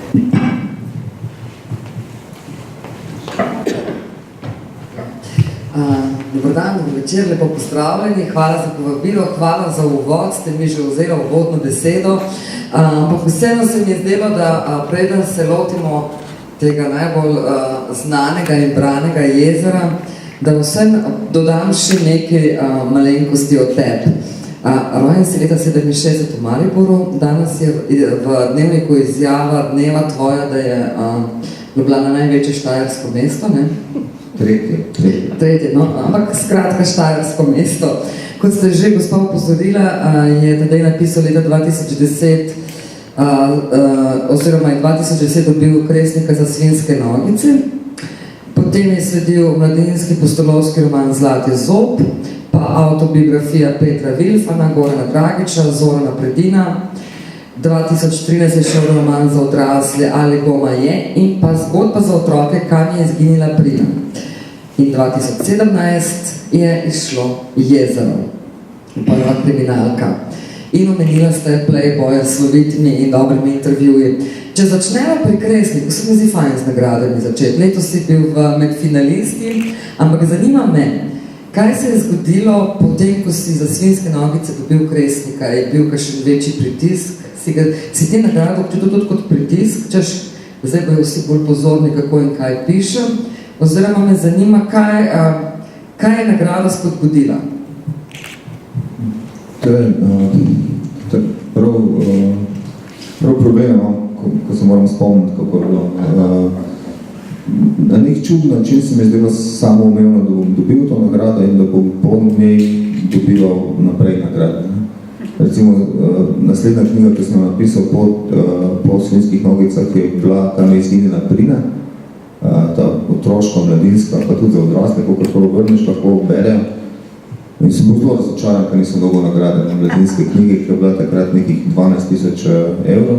Dobar dan, dober večer, lepo pozdravljeni, hvala za povabilo, hvala za uvod, ste mi že vzeli uvodno besedo. Ampak vseeno se mi je zdelo, da preden se lotimo tega najbolj znanega in branega jezera, da vsem dodam še nekaj malenkosti o tebi. Rojen si leta 67 v Mariboru, danes je v dnevniku izjava dneva tvoja, da je Ljubljana največje štajersko mesto, ne? Tretje, no, ampak skratka štajersko mesto. Kot ste že gospa upozorila, je Tadej napisal leta 2010, oziroma je 2010 dobil Kresnika za svinjske nogice. Potem je sledil mladinski postolovski roman Zlati zob, pa autobiografija Petra Vilfana, Gorana Dragiča, Zorana Predina. 2013 je šel roman za odrasle Ali goma je in pa zgodba za otroke Kam je izginila Prina. In 2017 je išlo Jezero, prva kriminalka. In omenila ste Playboya s slovitimi in dobrimi intervjuji. Če začnemo pri Kresniku, se mi zdi fajn z nagradami začeti. Letos si bil med finalisti, ampak zanima me, kaj se je zgodilo potem, ko si za svinjske nogice dobil Kresnika? Je bil kakšen večji pritisk? Si te nagrado občutil tudi kot pritisk? Češ, zdaj bojo vsi bolj pozorni, kako in kaj pišem. Oziroma me zanima, kaj je nagrada spodbudila? To je prav problem, ko se moram spomniti, kako je bilo. Na nek čudni način se mi je zdelo samoumevno, da bom dobil to nagrado in da bom po njej dobival naprej nagrade. Recimo, naslednja knjiga, ki sem napisal po svinjskih nogicah, je bila Kam je izginila Prina, ta otroška, mladinska, pa tudi za odrasle, kako vrneš, lahko berejo. In sem bil zelo razočaran, ker nisem dobil nagrade na mladinske knjige, ki je bila takrat nekih 12,000 evrov.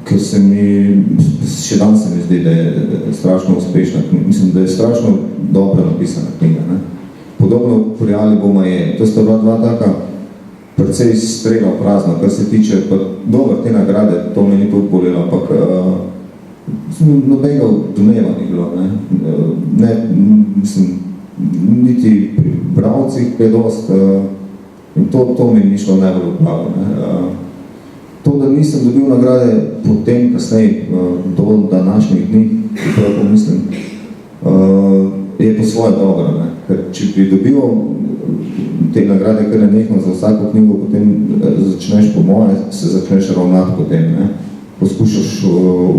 Ker se mi, še dan se mi zdi, da je strašno uspešna knjiga. Mislim, da je strašno dobro napisana knjiga. Ne? Podobno pri Ali goma je. To sta bila dva taka precej strela prazna, kar se tiče, pa dobro te nagrade, to me ni toliko bolelo, ampak nobenega dneva ni bilo. Ne, mislim, niti pri bravcih je dost, in to mi ni šlo najbolj v glavo. To, da nisem dobil nagrade potem, kasneje, do današnjih dni, ki prav pomislim, je po svoje dobro. Ne? Ker če bi dobil te nagrade, kar je nekno za vsako knjigo, potem začneš po moje, se začneš ravnati potem. Ne? Poskušaš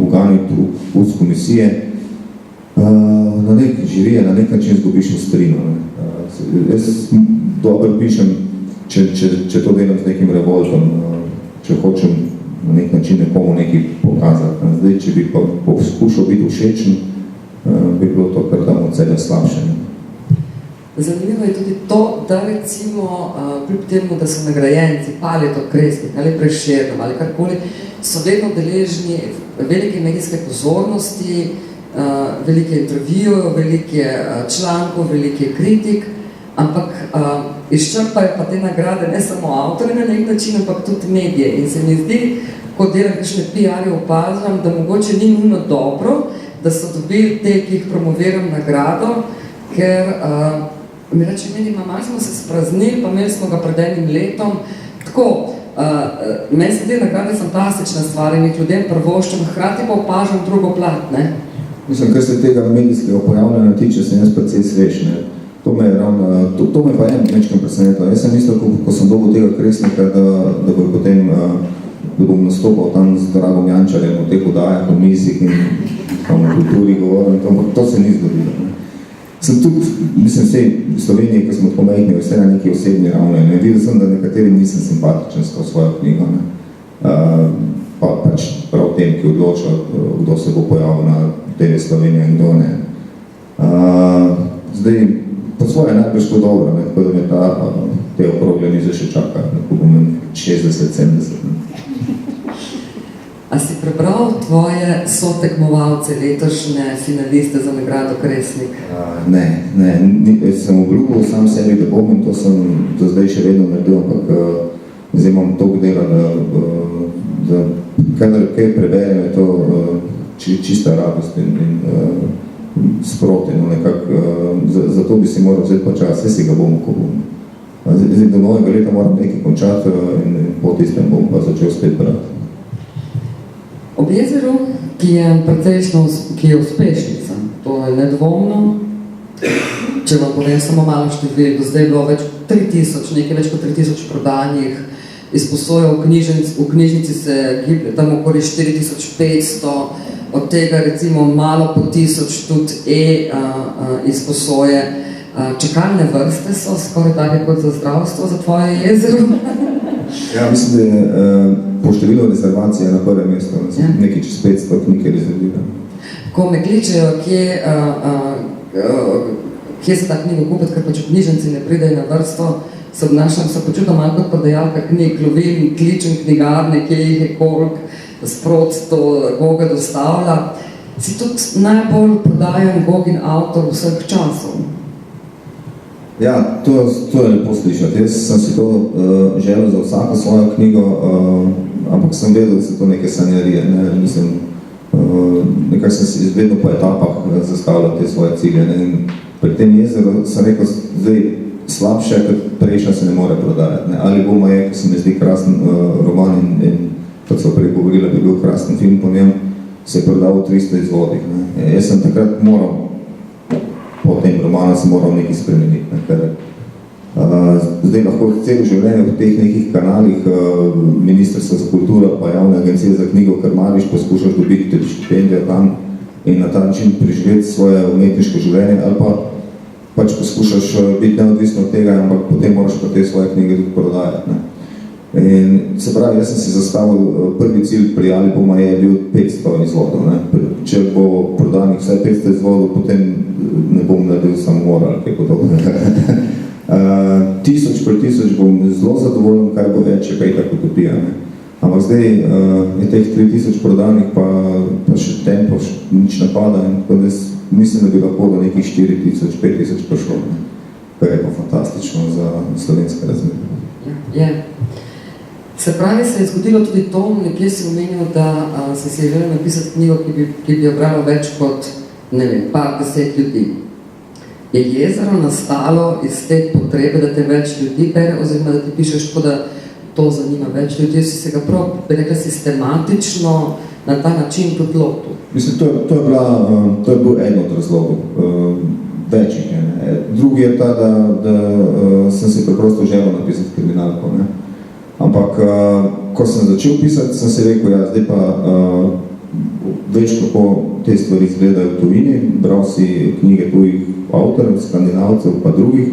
uganiti v komisije, na nek žirije, na nek način zgubiš ostrino. Jaz dobro pišem, če to delam z nekim revoltom, če hočem na nek način nekomu nekaj pokazati. Zdaj, če bi pa poskušal biti všečen, bi bilo to kar damo celo slabše. Zanimivo je tudi to, da recimo kljub temu, da so nagrajenci Paljetov, Kresnik ali Prešernov ali karkoli, so vedno deležni velike medijske pozornosti, velike intervjujev, velike člankov, velike kritik, ampak izčrpajo pa te nagrade ne samo avtorje na nek način, ampak tudi medije. In se mi zdi, ko delam kakšne PR-je opažam, da mogoče ni nujno dobro, da so dobili te, ki jih promoviram nagrado, ker mi reče, malo smo se spraznili, pa imeli smo ga pred enim letom. Tako, meni se te nagrade fantastična stvar in jih ljudem prvoščam, hkrati pa opažam drugo plat, ne? Mislim, kar se tega medijskega pojavljanja tiče, sem jaz precej svež, ne? To me pa nečkem presenetilo. Jaz sem mislil, ko sem dobil tega Kresnika, da bo potem, da bom nastopal tam z Dragom Jančarjem v teh odajah, v misih in tam v kulturi govoril, ampak to se ni zgodilo. Ne? Sem tudi, mislim, v Sloveniji, ko smo tako majhni, vse na neki osebni ravni. Ne? Videl sem, da nekaterim nisem simpatičen s to svojo knjigo. Ne? Pa pač prav tem, ki odloča, kdo se bo pojavil na TV Slovenija in kdo ne. Zdaj, po svoje najbolj to dobro, ne? Tako da me te okrogle mize še čaka, ko bom 60-70. A si prebral tvoje sotekmovalce, letošnje finaliste za nagrado Kresnik? Ne. Sem obljubil sam sebi, da bom in to sem do zdaj še vedno naredil, ampak zdaj imam toliko dela, da da kaj preberem, je to čista radost in sproti, no, nekako, zato bi si moral vzeti pa čas, vse si ga bom, ko bom. Zdaj, do novega leta moram nekaj končati in po tistem bom pa začel spet brati. Ob jezeru, ki je uspešnica, to je nedvomno, če vam povem samo malo števil, do zdaj je bilo več 3000, nekaj več kot 3000 prodanih, izposoja v knjižnici se giblje tam okoli 4500, od tega recimo malo po 1000 tudi izposoje. Čakalne vrste so skoraj take kot za zdravstvo za tvoje jezero. Ja, mislim, da je po številu rezervacije na prvem mestu, nekaj čez 500 knjig je rezervirano. Ko me kličejo, kje se ta knjiga kupiti, ker pač v knjižnici ne pridejo na vrsto, se počutam malo kot prodajalka knjig, lovim, kličem knjigarne, kje jih je koliko, sprot to Goga dostavlja. Si tudi najbolj prodajan Gogin avtor vseh časov. Ja, to je lepo slišati. Jaz sem si to želel za vsako svojo knjigo, ampak sem vedel, da so to neke sanjarije. Nekaj sem si vedno po etapah zastavljal te svoje cilje. In pri tem jezeru sem rekel, zdaj slabše, kot prejšnja se ne more prodajati. Ali Boma je, ko se mi zdi krasen roman in kot so prej govorila, bi bil krasen film po njem, se je prodal v 300 izvodih. Jaz sem takrat moral po tem romanu se moral nekaj spremeniti. Ker zdaj lahko celo življenje v teh nekih kanalih Ministrstva za kulturo pa Javne agencije za knjigo krmariš, poskušaš dobiti tudi štipendijo tam in na ta način preživeti svoje umetniško življenje ali pa pač poskušaš biti neodvisno od tega, ampak potem moraš pa te svoje knjige tudi prodajati. In se pravi, jaz sem si zastavil prvi cilj pri Ali Boma je bil 500 izvodov. Če bo prodanih vsaj 500 izvodov, potem ne bom naredil samomor ali kaj podobnega. 1000 pri 1000 bom zelo zadovoljen, kar bo več, je kaj tako utopija. Ampak zdaj je teh 3000 prodanih, pa še tempo nič napada in tako da mislim, da bi lahko do nekih 4000, 5000 prišlo, kar je pa fantastično za slovenske razmere. Se pravi, se je zgodilo tudi to, nekje si omenil, da si želel napisati knjigo, ki bi jo bralo več kot, ne vem, par 10 ljudi. Je jezero nastalo iz te potrebe, da te več ljudi bere, oziroma da ti pišeš tako, da to zanima več ljudi, si se ga prav, bi rekla, sistematično na ta način tudi lotil? Mislim, to je bil en od razlogov, večjih. Drugi je ta, da sem si preprosto želel napisati kriminalko. Ampak, ko sem začel pisati, sem si rekel, ja, zdaj pa veš, kako te stvari izgledajo v tujini, bral si knjige tujih avtorjev, skandinavcev pa drugih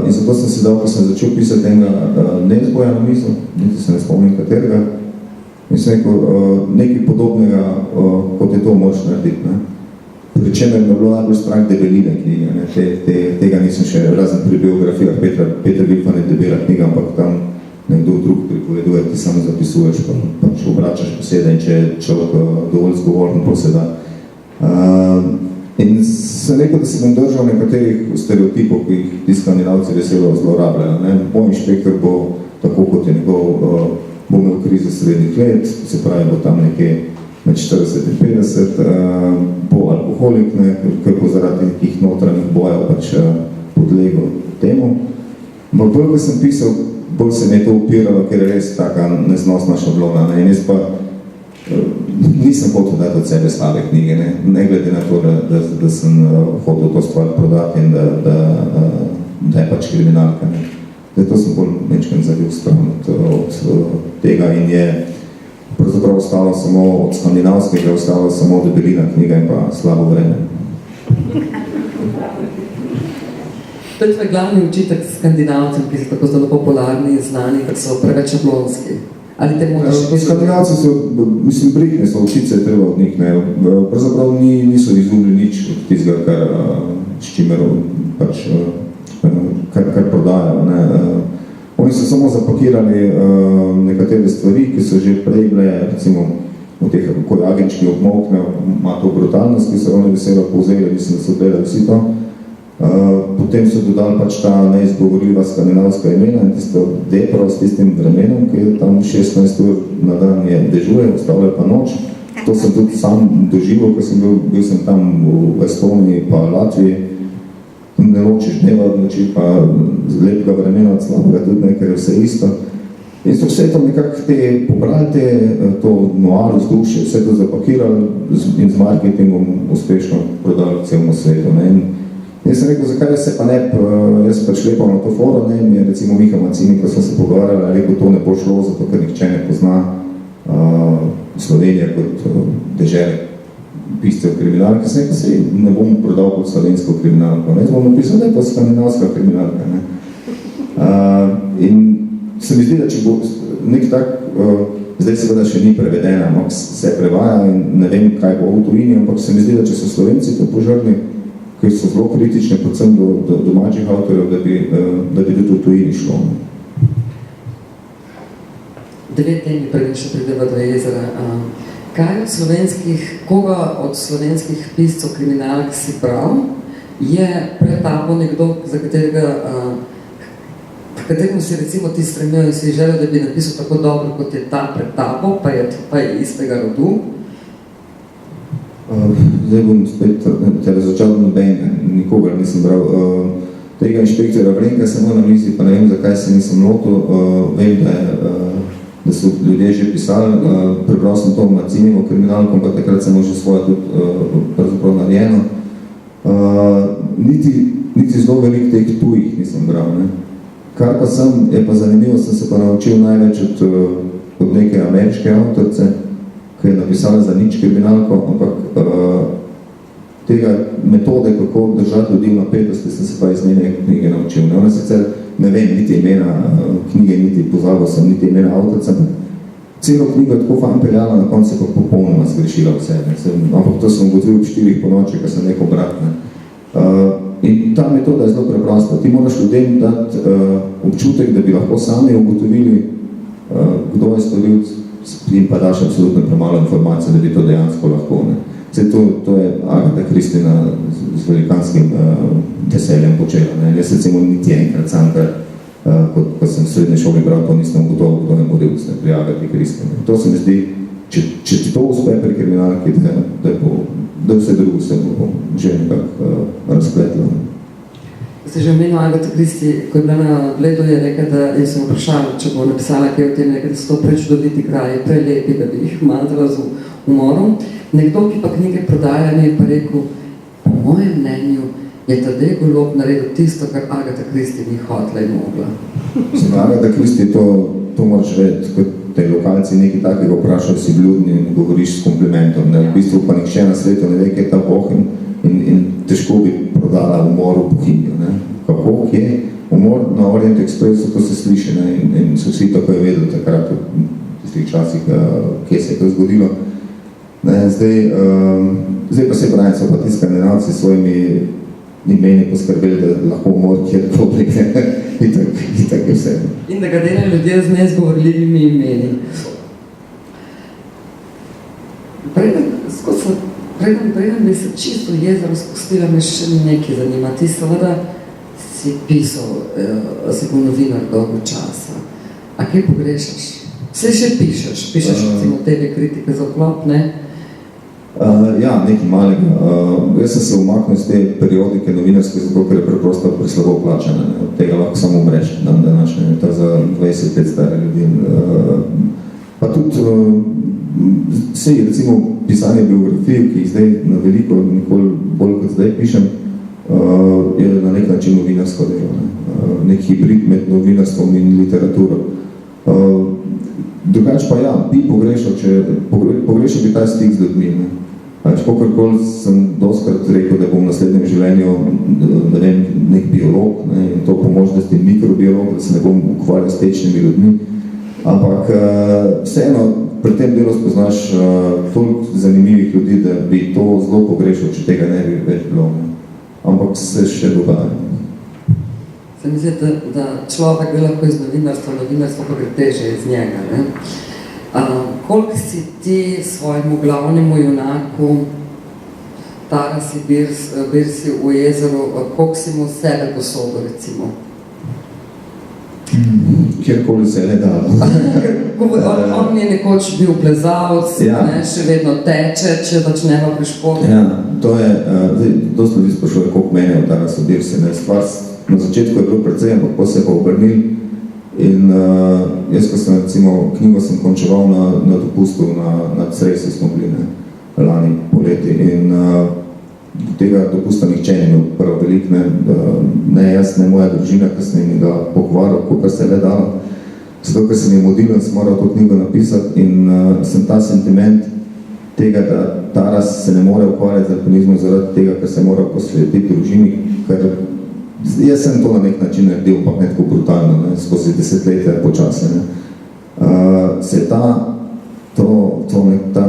in zato sem si dal, ko sem začel pisati enega Nezboja na mizo, niti se ne spomnim katerega, in sem rekel, nekaj podobnega, kot je to moč narediti. Pri čemer mi je bilo najbolj strah debeline knjige, tega nisem še, razen pri biografijah Peter Vilfan je debela knjiga, ampak tam nekdo drug pripoveduje, ti samo zapisuješ, pač obračaš besede in če je človek dovolj zgovoren, pa se da. In sem rekel, da se bom držal nekaterih stereotipov, ki jih ti skandinavci veselo zlorabljajo. Moj inšpektor bo tako, kot je njegov, bo imel krizo srednjih let, se pravi, bo tam nekje med 40 in 50, bo alkoholik, ker bo zaradi nekih notranjih bojev pač podlegel temu. Ampak bolj, ko sem pisal, bolj se mi je to upiralo, ker je res taka neznosna šablona. In jaz pa nisem hotel dati od sebe slabe knjige, ne glede na to, da sem hotel to stvar prodati in da je pač kriminalka. Zato sem bolj nečkem zadel stran od tega in je pravzaprav ostalo samo od skandinavskega, ostalo samo debelina knjiga in pa slabo vreme. To je tvoj glavni učitek skandinavcem, ki so tako zelo popularni in znani, ker so preveč šablonski. Ali te moraš... Skandinavci so, mislim, brihne so, učiti se je treba od njih. Pravzaprav niso izgubili nič od tistega, s čimer pač, kar prodajajo. Oni so samo zapakirali nekatere stvari, ki so že prej bile, recimo, v teh, ko je agenčki obmokne, ima to brutalnost, ki so oni veselo povzeli, mislim, da so gledali vsi to. potem so dodali pač ta neizgovorljiva skandinavska imena in tisto depro s tistim vremenom, ki je tam 16 ur na dan je dežuje, ostale pa noč. To sem tudi sam doživel, ko sem bil sem tam v Estoniji pa Latviji. Ne ločiš dneva od noči, pa lepega vremena od slabega, tudi nekaj je vse isto. In so vse to nekako pobrali to noir vzdušje, vse to zapakirali in z marketingom uspešno prodali celemu svetu. Ne. In jaz sem rekel, zakaj se pa ne, jaz pač lepal na to foro, ne, in je recimo Miha Macini, ko smo se pogovarjali, rekel, to ne bo šlo, zato ker nihče ne pozna Slovenija kot dežele piscev kriminalke, sem rekel, se ne bom prodal kot slovensko kriminalko, ne, bom napisal, da je to skandinavska kriminalka. Ne. In se mi zdi, da če bo nek tak, zdaj seveda še ni prevedena, ampak se prevaja in ne vem, kaj bo v tujini, ampak se mi zdi, da če so Slovenci to požrli, ker so zelo kritični, predvsem do domačih avtorjev, da bi tudi v tujini šlo. 9 temi preden še prideva do jezera. Koga od slovenskih piscev kriminalk si prav? Je pred tabo nekdo, za kateremu si recimo ti stremil in si želel, da bi napisal tako dobro, kot je ta pred tabo, pa je istega rodu? Zdaj bom spet razočal noben, nikogar nisem bral. Tega inšpektora Vrenka sem na misli, pa ne vem, zakaj se nisem lotil. Vem, da so ljudje že pisali, prebral sem to Macinijevo kriminalko, pa takrat sem že svoje tudi pravzaprav narejeno. Niti zelo veliko teh tujih nisem bral. Ne. Kar pa je pa zanimivo, sem se pa naučil največ od neke ameriške avtorice, ki je napisala za nič kriminalko, ampak tega metode, kako držati ljudi v napetosti, sem se pa iz njene knjige naučil. Ne, ona sicer ne vem, niti imena knjige, niti pozabil sem, niti imena avtorice, celo knjigo je tako fajn peljala, na koncu pa popolnoma zgrešila vse. Ampak to sem ugotovil ob 4 po noči, ko sem neko brat. In ta metoda je zelo preprosta. Ti moraš ljudem dati občutek, da bi lahko sami ugotovili, kdo je storilc, in pa daš absolutno premalo informacije, da bi to dejansko lahko. Ne. To je Agatha Christie z velikanskim veseljem počela. Ne. Jaz recimo niti enkrat sam, ko sem v srednji šoli bral, to nisem ugotovil, kdo je morilc pri Agatha Christie. Ne. To se mi zdi, če ti to uspe pri kriminalki, da vse drugo se bo že nekako razpletlo. Ste že omenil Agatha Christie, ko je bila na Bledu, je rekel, da je sem vprašala, če bo napisala kaj o tem, da so to prečudoviti kraji, prelepi, da bi jih mazala z umorom. Nekdo, ki pa knjige prodaja, mi je pa rekel, po mojem mnenju je Tadej Golob naredil tisto, kar Agatha Christie ni hotela in mogla. Agatha Christie, to moraš vedeti, kot te lokalci nekaj takega vprašajo, si vljudni in govoriš s komplimentom. Ne? V bistvu pa nihče na svetu ne ve, kaj je ta Bohem in težko bi prodala umor v Bohemijo. Kako, kje? Umor na Orient Expressu, to se sliši, ne? In so vsi tako je vedeli takrat v tistih časih, kje se je to zgodilo. Ne? Zdaj pa se pravi, so pa ti skandinavci s svojimi imeni poskrbeli, da lahko umor kjer pobrike in tako je vse. In da ga delajo ljudje z neizgovorljivimi imeni. Preden bi se čisto jezero spustila, me še nekaj zanima. Ti seveda si pisal, si bil novinar dolgo časa. A kaj pogrešaš? Vse še pišeš recimo TV kritike za vklop, ne? Ja, nekaj malega. Jaz sem se umaknil iz te periodike novinarske, zato ker je preprosto preslabo plačane. Od tega lahko samo umreš dan današnje, to za 20 let stare ljudi. Pa tudi vse, recimo, pisanje biografij, ki jih zdaj na veliko, nikoli bolj kot zdaj pišem, je na nek način novinarsko delo. Nek hibrid med novinarstvom in literaturo. Drugač pa ja, bi pogrešal bi ta stik z ljudmi. Kakorkoli sem dostkrat rekel, da bom v naslednjem življenju nek biolog, in to po možnosti mikrobiolog, da se ne bom ukvarjal s tečnimi ljudmi. Ampak vseeno pri tem delu spoznaš toliko zanimivih ljudi, da bi to zelo pogrešal, če tega ne bi več bilo. Ampak se še dogaja. Se mi zdi, da človek gre lahko iz novinarstva pa gre teže iz njega. Ne? Koliko si ti svojemu glavnemu junaku Taras Birsi v jezeru, koliko si mu sebe posodil, recimo? Kjerkoli se je dalo. On je nekoč bil plezalc, še vedno teče, če začnemo pri športu. Ja, to je, dosti ljudi sprašuje, koliko meni je v Tarasu Birsi. Na začetku je bilo precej, ampak potem se je pa obrnil. In jaz, ko sem recimo knjigo sem končeval na dopustu na Cresu smo bili, lani poleti. In do tega dopusta nihče ni imel prav velik, ne jaz, ne moja družina, ki sem jim ga pokvaril, kolikor se je le dalo. Zato, ker sem jim modil in sem moral to knjigo napisati in sem ta sentiment tega, da Taras se ne more ukvarjati z alpinizmom zaradi tega, ker se mora posvetiti družini, ker jaz sem to na nek način naredil, pa ne tako brutalno, skozi desetletja počasne. Se je ta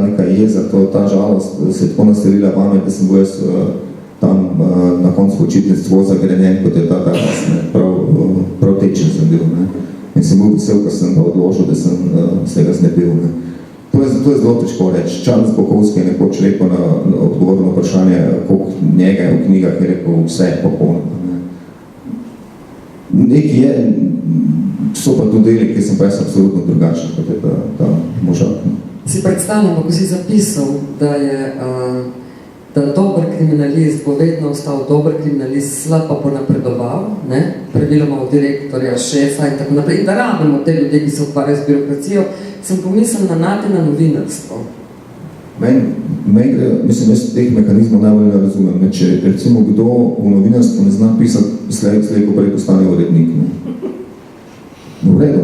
neka jeza, ta žalost se je tako naselila vame, da sem bil jaz tam na koncu počitnic zagrenjen, kot je ta Taras, prav tečen sem bil. In sem bil vesel, ker sem ga odložil, da sem se ga znebil. To je zelo težko reči. Charles Bukowski je nekoč rekel na odgovorno vprašanje, koliko njega je v knjigah, je rekel vse popolno. Nekaj je, so pa tudi deli, ki sem pa jaz absolutno drugačen, kot je ta možak. Si predstavljamo, ko si zapisal, da dober kriminalist bo vedno ostal dober kriminalist, slab pa bo napredoval, praviloma od direktorja, šefa in tako naprej. In da rabimo te ljudi, ki se ukvarjajo z birokracijo, sem pomislil na novinarstvo. Meni gre, mislim, jaz teh mehanizmov najbolj ne razumem. Če recimo kdo v novinarstvu ne zna pisati, slej ko prej postane urednik. V redu,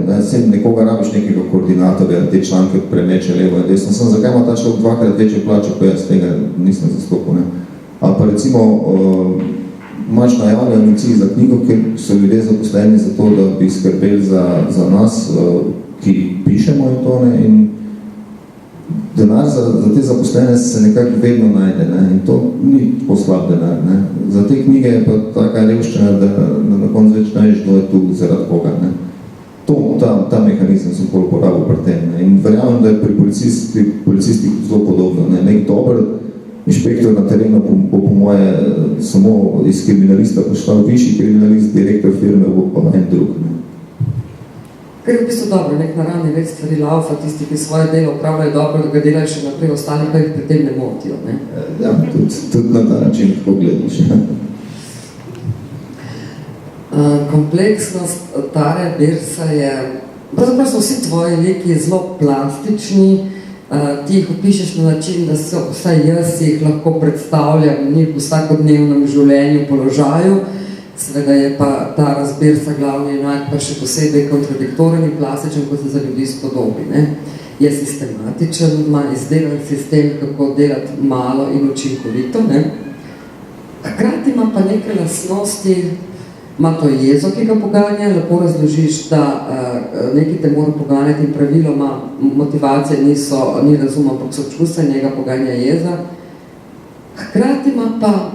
nekoga rabiš nekega koordinatorja, te članke premeče levo in desno. Zakaj ima ta človek dvakrat večjo plačo, ko jaz tega nisem zastopil. Ali pa recimo imaš na javni agenciji za knjigo, ker so ljudje zaposleni za to, da bi skrbeli za nas, ki pišemo in to, in denar za te zaposlene se nekako vedno najde, in to ni tako slab denar. Za te knjige je pa taka revščina, da na koncu več ne veš, kdo je tu zaradi koga. Ta mehanizem sem bolj uporabil pri tem. In verjamem, da je pri policistih zelo podobno. Nek dober inšpektor na terenu bo po moje samo iz kriminalista poštal višji kriminalist, direktor firme bo pa en drug. Ker je v bistvu dobro, nek naravni red stvari laufa, tisti, ki svoje delo upravljajo dobro, da ga delajo še naprej, ostali pa jih pri tem ne motijo. Ja, tudi na ta način tako gledaš. Kompleksnost Tare Birsa je, pravzaprav so vsi tvoji liki zelo plastični, ti jih opišeš na način, da so vsaj jaz jih lahko predstavljam v vsakodnevnem življenju, položaju. Seveda je pa Taras Birsa glavni enak, pa še posebej kontradiktoren in plastičen, ko se za ljudi spodobi. Je sistematičen, ima izdelan sistem, kako delati malo in učinkovito. Hkrati ima pa neke lastnosti, ima to jezo, ki ga poganja, lepo razložiš, da nekaj te mora poganjati in praviloma motivacije ni razum, ampak so čustva in njega poganja jeza. Hkrati ima pa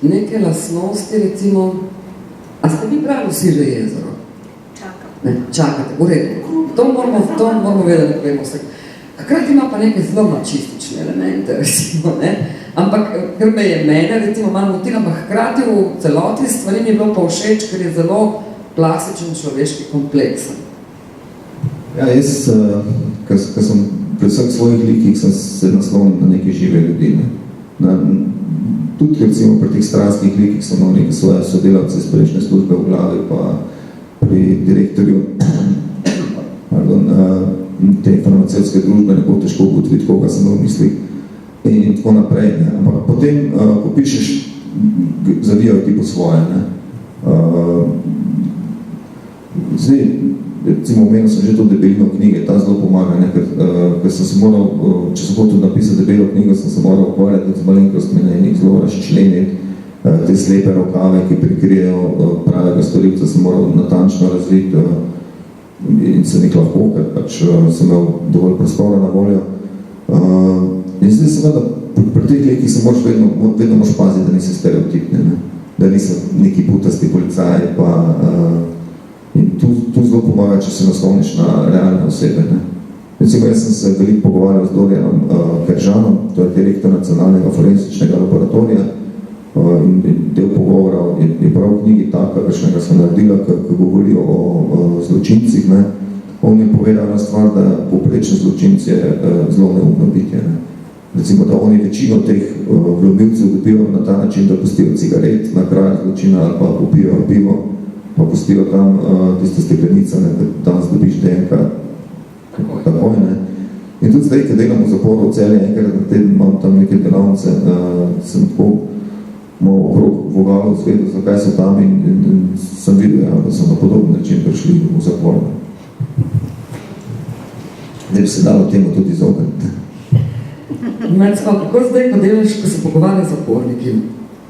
neke lastnosti, recimo, a ste vi brali vsi že jezero? Čakate, v redu. To moramo vedeti, da povemo vse. Hkrati ima pa neke zelo mačistične elemente, recimo, ampak, ker me je mene, recimo, malo motila, ampak hkrati v celoti stvari mi je bilo pa všeč, ker je zelo plastičen človeški kompleksen. Ja, jaz, ko sem pri vseh svojih likih, sem se naslonil na neke žive ljudi. Tudi, recimo, pri teh stranskih likih sem imel neke svoje sodelavce iz prejšnje službe v glavi, pa pri direktorju te farmacevtske družbe ne bo težko ugotoviti, koga sem v mislih in tako naprej. Ampak potem, ko pišeš, zavijajo ti po svoje. Zdaj, recimo, omenil sem že to debelino knjige, ta zelo pomaga, ker sem se moral, če sem hotel napisati debelo knjigo, sem se moral ukvarjati tudi z malenkostmi in zelo razčleniti te slepe rokave, ki prikrijejo pravega storilca, sem moral natančno razviti in se nek lahko, ker pač sem imel dovolj prostora na voljo. In zdaj seveda, pri teh lekih se vedno moraš paziti, da nisi stereotipni, da nisi neki putasti policaj, in tu zelo pomaga, če se nasloniš na realne osebe. Recimo, jaz sem se veliko pogovarjal z Dorianom Keržanom, to je direktor nacionalnega forensičnega laboratorija, in del pogovora je prav v knjigi taka, kakšnega smo naredila, ko govorijo o zločincih, ne. On je povedal na stvar, da povprečen zločinc je zelo neumno bitje. Ne. Recimo, da oni večino teh vlomilcev dobijo na ta način, da pustijo cigaret na kraju zločina ali pa popijo pivo, pa pustijo tam tisto steklenico, ne, da danes dobiš DNK. Takoj, ne. In tudi zdaj, ko delam v zaporu v Celje, enkrat na teden imam tam neke delavnice, sem tako malo okrog vogalov zvedel, zakaj so tam in sem videl, ja, da so na podoben način prišli v zapor. Da bi se dalo temu tudi izogniti. Mercko, kako zdaj, ko delaš, ko se pogovarja z zaporniki,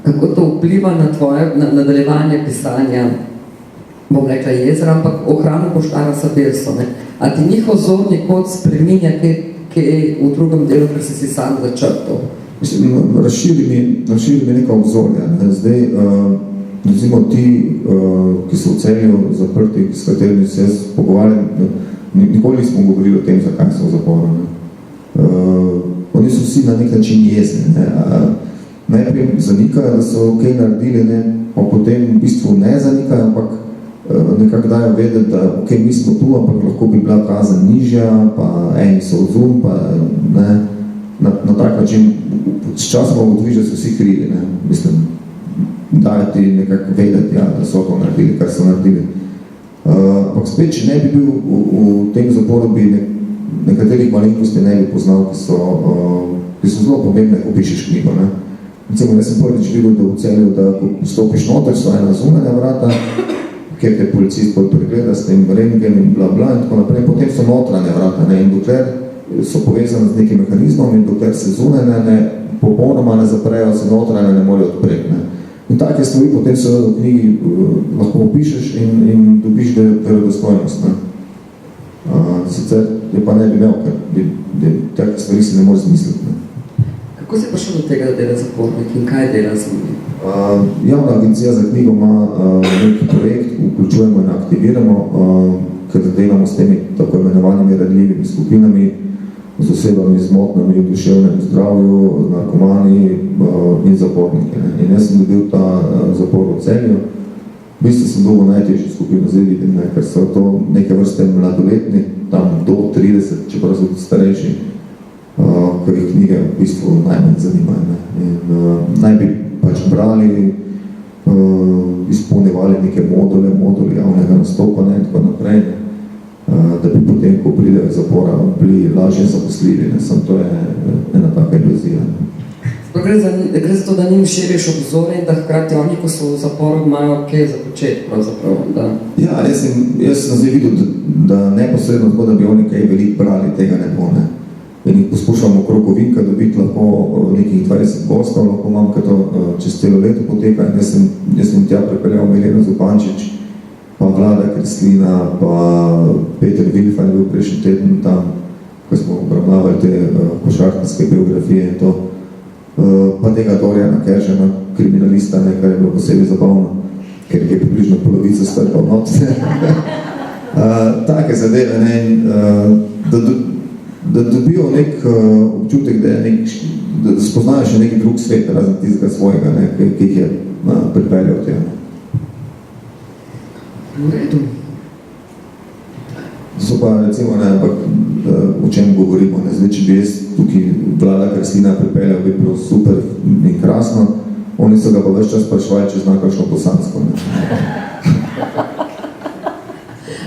kako to vpliva na tvoje nadaljevanje pisanja, bom rekla Jezera, ampak ohranu Boštjana Sabirso, ne? A ti njihov zorni kot spreminja kaj v drugem delu, ker si sam začrtal? Mislim, razširi mi neka obzorja. Ne? Zdaj, recimo ti, ki so v Celju zaprti, s katerimi se jaz pogovarjam, nikoli nismo govorili o tem, zakaj so v zaporu. Oni so vsi na nek način jezni. Ne? Najprej zanikajo, da so kaj naredili, ne? Pa potem v bistvu ne zanikajo, ampak nekako dajo vedeti, da ok, mi smo tu, ampak lahko bi bila kazen nižja, pa eni so odzum, pa ne, na tak način s časom ugotoviš, da so vsi krivi, ne, mislim, dajo ti nekako vedeti, ja, da so to naredili, kar so naredili. Ampak spet, če ne bi bil v tem zaporu, bi nekaterih malenkosti ne bi poznal, ki so zelo pomembne, ko pišeš knjigo, ne. Recimo, jaz sem prvič videl, da v Celju, da ko stopiš noter, so ena zunanja vrata, kjer te policist bolj pregleda s tem rentgen in bla bla in tako naprej. Potem so notranje vrata, ne, in dokler so povezane z nekim mehanizmom in dokler se zunanje ne popolnoma ne zaprejo, se notranje ne morejo odpreti, ne. In take stvari potem se v knjigi lahko opišeš in dobiš verodostojnost, ne. Sicer je pa ne bi imel, ker take stvari se ne more zmisliti, ne. Kako si prišel do tega, da dela zapornik in kaj dela z njimi? Javna agencija za knjigo ima neki projekt, vključujemo in aktiviramo, ker delamo s temi tako imenovanimi ranljivimi skupinami, z osebami z motnjami v duševnem zdravju, narkomani in zaporniki. In jaz sem dobil ta zapor v Celju. V bistvu sem dobil najtežjo skupino, zdaj vidim, ne, ker so to neke vrste mladoletni, tam do 30, čeprav so starejši, ker jih knjige v bistvu najmanj zanimajo. Ne. In naj bi pač brali, izpolnjevali neke moduli javnega nastopa, ne, in tako naprej, da bi potem, ko pridejo iz zapora, bili lažje zaposljivi, ne, samo to je ena taka iluzija. Gre za to, da njim širiš obzore in da hkrati oni, ko so v zaporu, imajo kaj za početi, pravzaprav, da... Ja, jaz sem zdaj videl, da neposredno tako, da bi oni kaj veliko brali, tega ne bo, ne. In jih poskušamo okrog ovinka dobiti lahko nekih 20 gostov, lahko imam, kaj to čez celo leto poteka. In jaz sem tja pripeljal Mileno Zupančič, pa Vlada Kreslina, pa Peter Vilfan je bil prejšnji teden tam, ko smo obravnavali te košarkarske biografije in to. Pa tega Doriana Keržana, kriminalista, ne, kar je bilo posebej zabavno, ker je približno polovico strpal not. Take zadeve, ne, da dobijo nek občutek, da spoznajo še neki drug svet, razen tistega svojega, ne, ki jih je pripeljal tja. V redu. So pa recimo, ne, ampak o čem govorimo, ne, zdaj, če bi jaz tukaj Vlada Kreslina pripeljal, bi bilo super in krasno, oni so ga pa ves čas sprašvali, če zna kakšno bosansko, ne.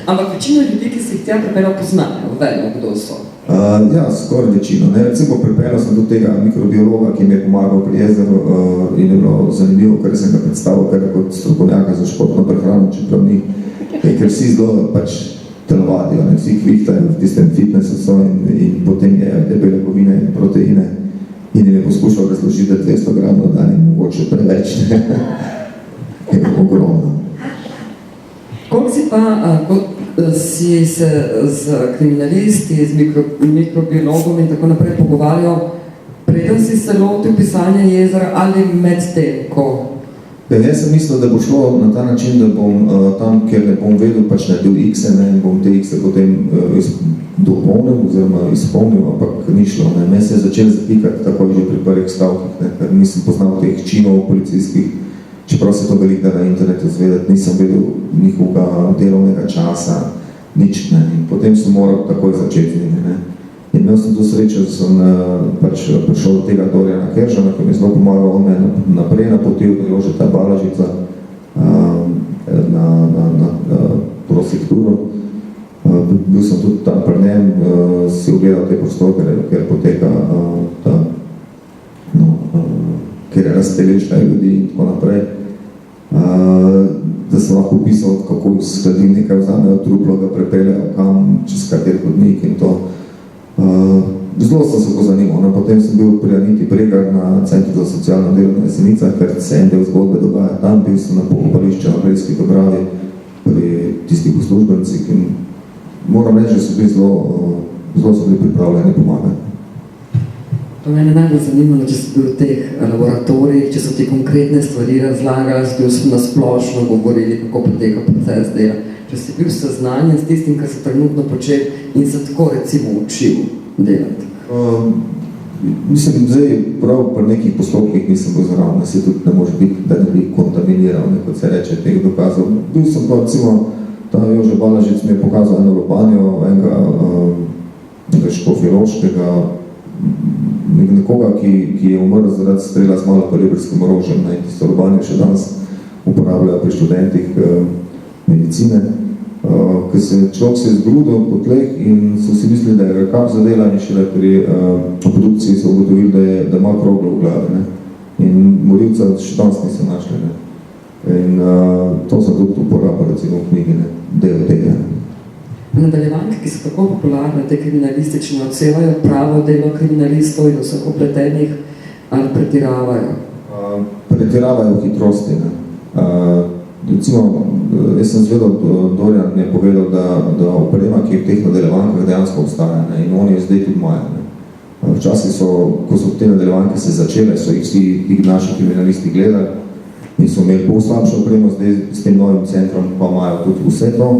Ampak večino ljudi, ki si jih tja pripeljal, poznajo, vemo, kdo so. Ja, skoraj večino. Ne. Recimo pripeljal sem do tega mikrobiologa, ki mi je pomagal pri Jezeru in je bilo zanimivo, ker sem ga predstavil kot strokovnjaka za športno prehrano, čeprav ni, ker vsi zelo pač telovadijo, ne, vsi kvihtajo v tistem fitnessu so in potem jejo te beljakovine in proteine in jim je poskušal razložiti, da 200 gramov na dan in mogoče preveč, ne. Je ogromno. Koliko si pa, si se z kriminalisti, z mikrobiologom in tako naprej pogovarjal, preden si se lotil pisanja Jezera ali med tem, ko Jaz sem mislil, da bo šlo na ta način, da bom tam, kjer ne bom vedel, pač naredil X-e, ne, in bom te X-e potem dopolnil oziroma izpolnil, ampak ni šlo. Ne. Mene se je začel zapikati takoj že pri prvih stavkih, ne, ker nisem poznal teh činov policijskih, čeprav se to veliko da na internetu zvedeti, nisem vedel njihovega delovnega časa, nič, ne. In potem sem moral takoj začeti z njimi, ne. In imel sem to srečo, da sem pač prišel do tega Dorjana Keržana, ki mi je zelo pomagal, on me naprej napotil, da je Jožeta Balažica na prosekturo. Bil sem tudi tam pri njem, si ogledal te prostore, kjer poteka ta, kjer je razpeležajo ljudi in tako naprej. Da sem lahko opisal, kako iz hladilnika vzamejo truplo, ga prepeljajo kam, čez kater hodnik in to. Zelo sem se pozanimal, no, potem sem bil pri Aniti Bregar na Centru za socialno delo na Jesenicah, ker se en del zgodbe dogaja tam, bil sem na pokopališču na Brejski Dobravi pri tistih uslužbencih in moram reči, da so bili zelo so bili pripravljeni pomagati. To mene najbolj zanimalo, če si bil v teh laboratorijih, če so ti konkretne stvari razlagali, bil si na splošno govorili, kako poteka proces dela. Če si bil seznanjen s tistim, kar se trenutno počel in se tako recimo učil delati? Mislim, zdaj prav pri nekih postopkih nisem bil zraven, da se tudi ne može biti, da ne bi kontaminiral, kot se reče, teh dokazov. Bil sem pa recimo, ta Jože Balažic mi je pokazal eno lobanjo, enega škofjeloškega, nekoga, ki je umrl zaradi strela z malokaliberskim orožjem. Tisto lobanjo še danes uporabljajo pri študentih medicine, ker človek se je zgrudil po tleh in so si mislili, da je kap zadela in šele pri obdukciji so ugotovili, da ima kroglo v glavi. Ne? In morilca še danes niso našli. Ne? In to sem tudi uporabil recimo v knjigi, ne? Del tega. Nadaljevanke, ki so tako popularne, te kriminalistične, odsevajo pravo delo kriminalistov in vseh upletenih ali pretiravajo? Pretiravajo v hitrosti. Ne? Recimo, jaz sem zvedel, Dorjan mi je povedal, da oprema, ki je v teh nadaljevankah dejansko obstaja, ne? In on je zdaj tudi maja. Včasih so, ko so te nadaljevanke se začele, so jih vsi naši kriminalisti gledali in so imeli bolj slabšo opremo, zdaj s tem novim centrom pa imajo tudi vse to.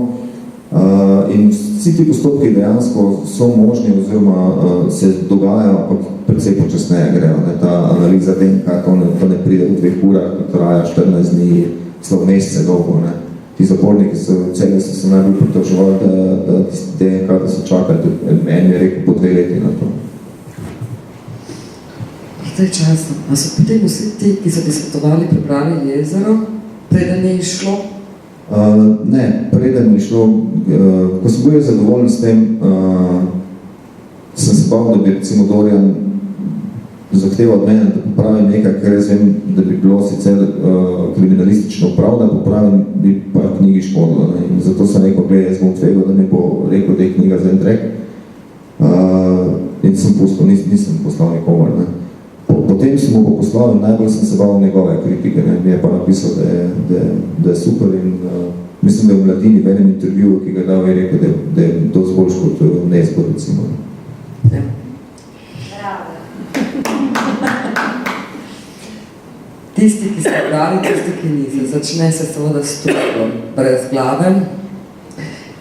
In vsi ti postopki dejansko so možni oziroma se dogajajo, ampak precej počasneje grejo. Ne? Ta analiza DNK, to ne pride v 2 urah, to traja 14 dni, celo mesece dolgo. Ne? Ti zaporniki so se najbolj pritoževali, da DNK, da so čakali, en je rekel po 2 leti na to. Zdaj časno. A so potem vsi ti, ki so ti svetovali, prebrali Jezero, preden je išlo? Ne, preden je šlo, ko sem bil zadovoljen s tem, sem se bal, da bi recimo Dorjan zahteval od mene, da popravim nekaj, ker jaz vem, da bi bilo sicer kriminalistično prav, da popravim, bi pa knjigi škodilo. Ne? In zato sem rekel, jaz bom tvegal, da mi bo rekel, da je knjiga za en trek. In sem pustil, nisem poslal nikomor. Ne? Potem sem mu poslal in najbolj sem se bal njegove kritike. Ne? Mi je pa napisal, da je super in mislim, da je v Mladini v enem intervjuju, ki ga dal, je rekel, da je dosti boljš kot Nezgo, recimo. Ja. Tisti, ki ste brali, tisti, ki niso. Začne se seveda s truplom, brezglavem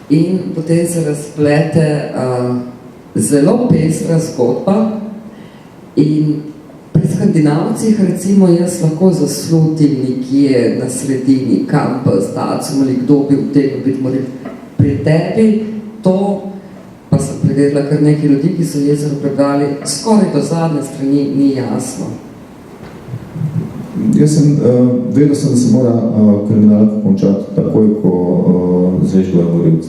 in potem se razplete zelo pestra zgodba in pri Skandinavcih, recimo, jaz lahko zaslutim nekje na sredini kampas, dacum ali kdo bi v tega biti moril. Pri tebi to, pa sem pregledala kar nekaj ljudi, ki so Jezero prebrali, skoraj do zadnje strani ni jasno. Jaz sem vedel, da se mora kriminalka končati takoj, ko zveš, kdo je morilc.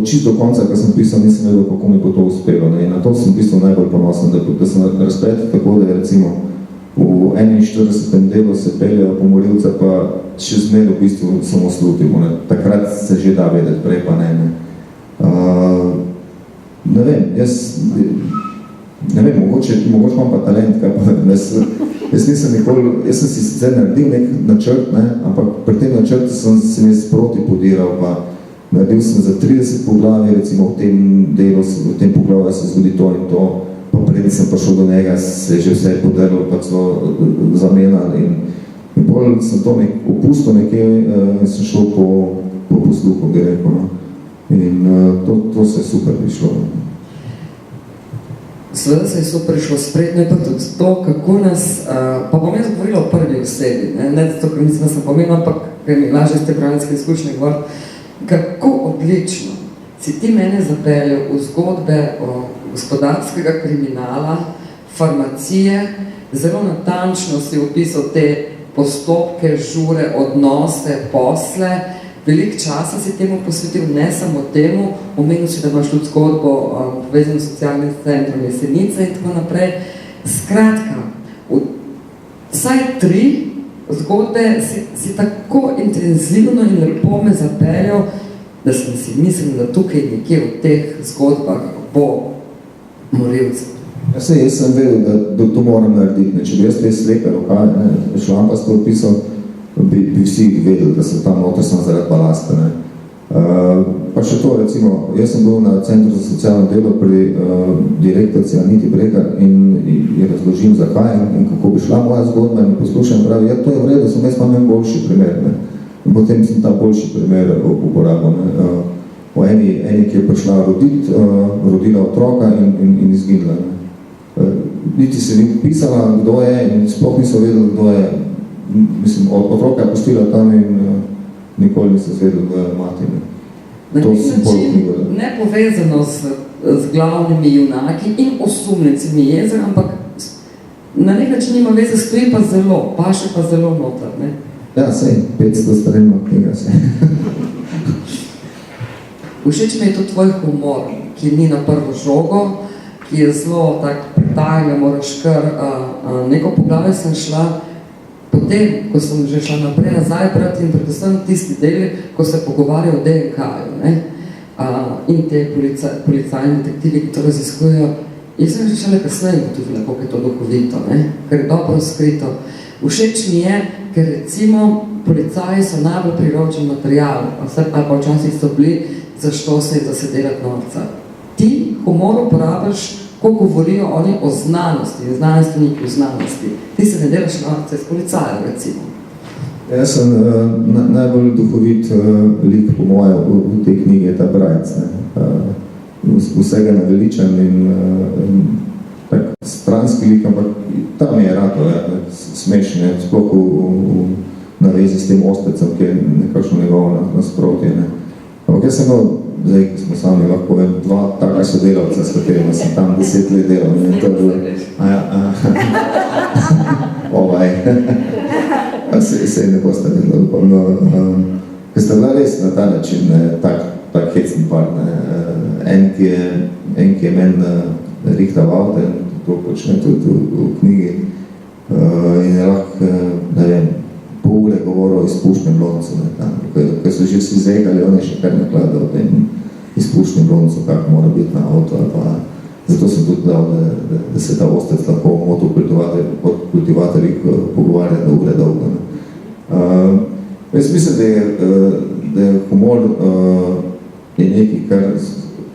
Čisto do konca, ko sem pisal, nisem vedel, kako mi bo to uspelo. Ne? In na to sem pisal najbolj ponosen, da sem razpletel tako, da je recimo v 41. delu se peljajo po morilca, pa še zmer v bistvu samo slutimo. Ne? Takrat se že da vedeti, prej pa ne. Ne vem, jaz ne vem, mogoče imam pa talent, kaj pa jaz nisem nikoli, jaz sem si sicer naredil nek načrt, ne? Ampak pri tem načrtu sem se mi sproti podiral, pa naredil sem za 30 poglavij, recimo v tem delu, v tem poglavju se zgodi to in to, pa preden sem prišel do njega, se je že vse podrlo, pa celo zamenjal in bolj sem to opustil nekje in sem šel po posluhu, bi rekel, no. In to se je super prišlo. Seveda se je super prišlo spretno, je pa tudi to, kako nas, pa bom jaz govorila o prvi osebi, ne zato, ker mislim, da sem pomenila, ampak ker mi lažje iz te pravljanske izkušnje govoriti, kako odlično si ti mene zapeljal v zgodbe o gospodarskega kriminala, farmacije, zelo natančno si opisal te postopke, žure, odnose, posle, veliko časa si temu posvetil, ne samo temu, omenil si, da imaš tudi zgodbo povezano s socialnim centrom Jesenice in tako naprej. Skratka, vsaj 3 zgodbe si tako intenzivno in lepo me zapeljal, da sem si mislil, da tukaj nekje v teh zgodbah bo morilcev. Jaz sem vedel, da to moram narediti. Če bi jaz te slepe rokaje, šlampasto opisal, bi vsi vedeli, da sem tam noter sem zaradi balasta. Pa še to, recimo, jaz sem bil na Centru za socialno delo pri direktorici Aniti Bregar in ji razložim, zakaj in kako bi šla moja zgodba in poslušam, pravi, ja, to je v redu, sem jaz imam en boljši primer. Ne. In potem sem ta boljši primer uporabil. O eni, ki je prišla rodila otroka in izginila. Niti se ni pisala, kdo je in sploh niso vedeli, kdo je. Mislim, otroka je pustila tam in nikoli niso zvedeli, kdo je mati. Na nek način nepovezano z glavnimi junaki in osumljencimi jezera, ampak na nek način ima veze, stoji pa zelo, paše pa zelo noter, ne? Ja, sej, 500 stranima knjiga se. Všeč mi je to tvoj humor, ki ni na prvo žogo, ki je zelo tak pretajno, moraš kar neko poglavje sem šla. Potem, ko sem že šla naprej nazaj brati in predvsem tisti deli, ko se pogovarjajo o DNK-ju, ne? In te policajni detektivi, ki to raziskujejo, jaz sem že šele kasneje tudi kako je to duhovito, ne? Ker je dobro skrito. Všeč mi je, ker recimo policaji so najbolj priročen material, vse pa včasih so bili, zašto se je zasedelati norca. Ti humor uporabiš, ko govorijo oni o znanosti in znanstveniki o znanosti. Ti se ne delaš norce s policajem, recimo. Jaz sem najbolj duhovit lik po moje v tej knjigi, je ta Brajec. Vsega naveličan in tak stranski lik, ampak tam je rato, smešen, sploh na vezi s tem ospecem, ki je nekakšno njegovo nasprotje. Ampak jaz sem imel, zdaj, ki smo sami lahko povem, 2 taka sodelavca, s katerima sem tam 10 let delal. In to je bilo, se ne boste vedeli. Ker sta bila res na ta način, tak hecni part. En, ki je meni rihtal avto in to počne tudi v knjigi. In je lahko, ne vem, pol ure govoril o izpušnem loncu. Ker so že vsi zegali, on je še kar nakladal o tem izpušnem loncu, kak mora biti na avto. Zato sem tudi dal, da se ta ostec lahko motokultivateljih pogovarja na ure dolgo. Jaz mislim, da je humor je nekaj, kar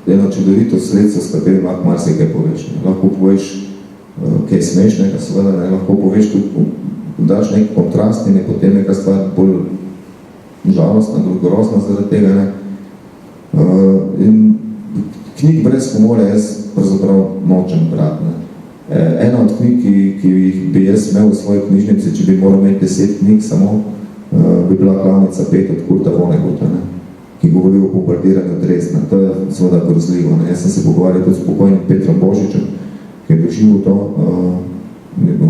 eno čudovito sredstvo, s katerim lahko marsikaj poveš. Lahko poveš kaj smešnega, seveda, lahko poveš tudi, daš nek kontrast in je potem neka stvar bolj žalostna, grozna zaradi tega. In knjig brez humora jaz pravzaprav nočem brati. Ena od knjig, ki bi jaz imel v svoji knjižnici, če bi moral imeti 10 knjig samo, bi bila Klavnica 5 od Kurta Vonnegutta, ki govori o bombardiranju Dresdna. To je seveda grozljivo. Jaz sem se pogovarjal tudi s pokojnim Petrom Božičem, ki je doživel to.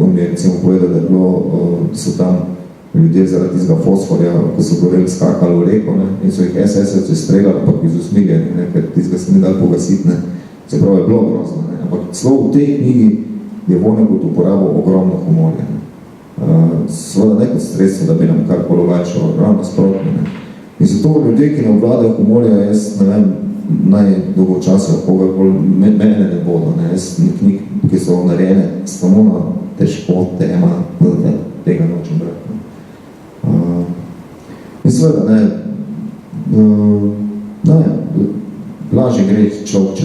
On mi je recimo povedal, da so tam ljudje zaradi tistega fosforja, ko so goreli, skakali v reko, in so jih SS-ovci streljali, ampak izusmiljeni, ker tistega se ne dal pogasiti. Se pravi, je bilo grozno. Ampak celo v tej knjigi je Vonnegut uporabil ogromno humorja. Seveda ne kot sredstvo, da bi nam kar olajšalo, ravno nasprotno. In zato ljudje, ki ne obvladajo humorja, jaz ne vem, najdolgo časa, kogarkoli, mene ne bodo. Jaz knjig, ki so narejene, samo na težko tema, da tega nočem brati. In seveda, lažje gre človek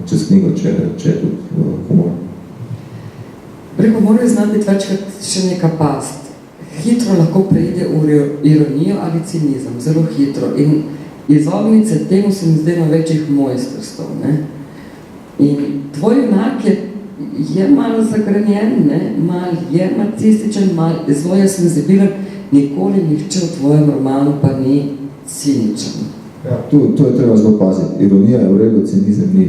čez knjigo, če je tudi humor. Pri humorju zna biti večkrat še neka past. Hitro lahko preide v ironijo ali cinizem, zelo hitro. In izogniti se temu se mi zdaj na večjih mojstrstv. In tvoj junak je malo zagrenjen, malo je nacističen, malo zelo je senzibilen, nikoli nihče v tvojem romanu pa ni ciničen. Ja, to je treba zelo paziti. Ironija je v redu, cinizem ni.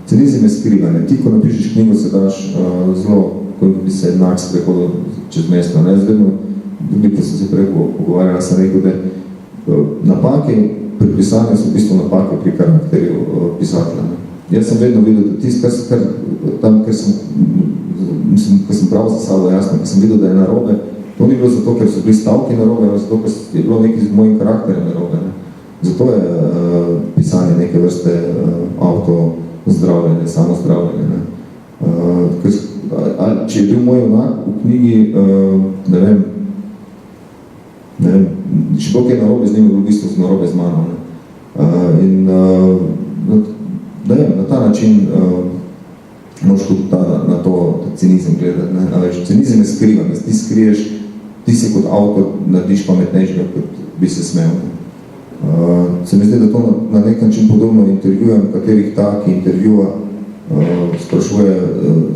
Cinizem je skrivanje. Ti, ko napišeš knjigo, se daš zelo, ko bi se enak sprehodil čez mesto. Zdajno, ko sem se prej pogovarjala, sem rekel, da napake pri pisanju so v bistvu napake pri karakterju pisatelja. Jaz sem vedno videl, da tist, ko sem prav za sabo jasno, ko sem videl, da je narobe, to ni bilo zato, ker so bili stavki narobe, ali zato, ker je bilo nekaj z mojim karakterjem narobe. Zato je pisanje neke vrste avtozdravljenje, samozdravljenje. Če je bil moj junak v knjigi, ne vem, če bo kaj narobe z njim, v bistvu so narobe z mano. In na ta način moraš tudi na to cinizem gledati. Cinizem je skrivan, da ti skriješ, ti si kot avtor narediš pametnejšega, kot bi se smel. Se mi zdi, da to na nek način podobno intervjujem, katerih ta, ki intervjuva, sprašuje,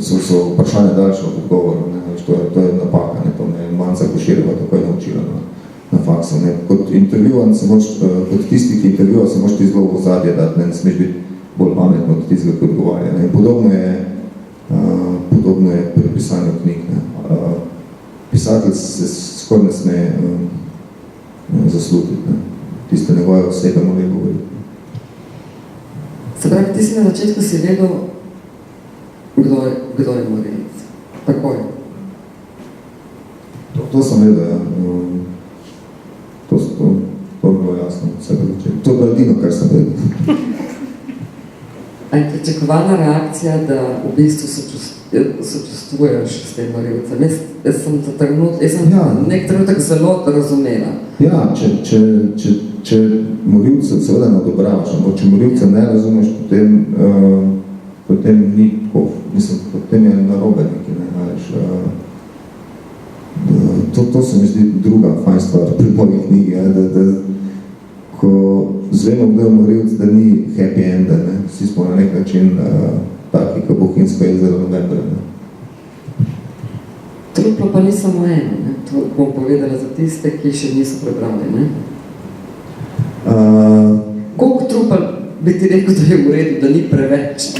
so vprašanje daljše od odgovoru. To je napaka, to me Manca Koširova tako je naučila na faksu. Kot intervjuvan, kot tisti, ki intervjuva, se moraš ti zelo v ozadje dati, ne smeš biti bolj pametno od tistega, ki odgovarja. Podobno je pri pisanju knjig. Pisatelj se skoraj ne sme zaslutiti. Tiste njegove osebe mora govoriti. Se pravi, ti si na začetku si vedel, kdo je morilec. Tako je. To sem vedel, ja. To je bilo jasno. To je bilo edino, kar sem vedel. A je pričakovalna reakcija, da v bistvu sočustvuješ s tem morilcem? Jaz sem nek trenutek zelo razumela. Ja, če morilce seveda ne odobravaš, ampak če morilce ne razumeš, potem ni tako, mislim, potem je narobe nekaj, to se mi zdi druga fajn stvar pri moji knjigi, da ko zvemo, kdo je morilc, da ni happy end, vsi smo na nek način taki, ko Bohinjsko jezero novembra. Truplo pa ni samo eno, to bom povedala za tiste, ki še niso prebrali. Koliko trupel bi ti rekel, da je v redu, da ni preveč? Si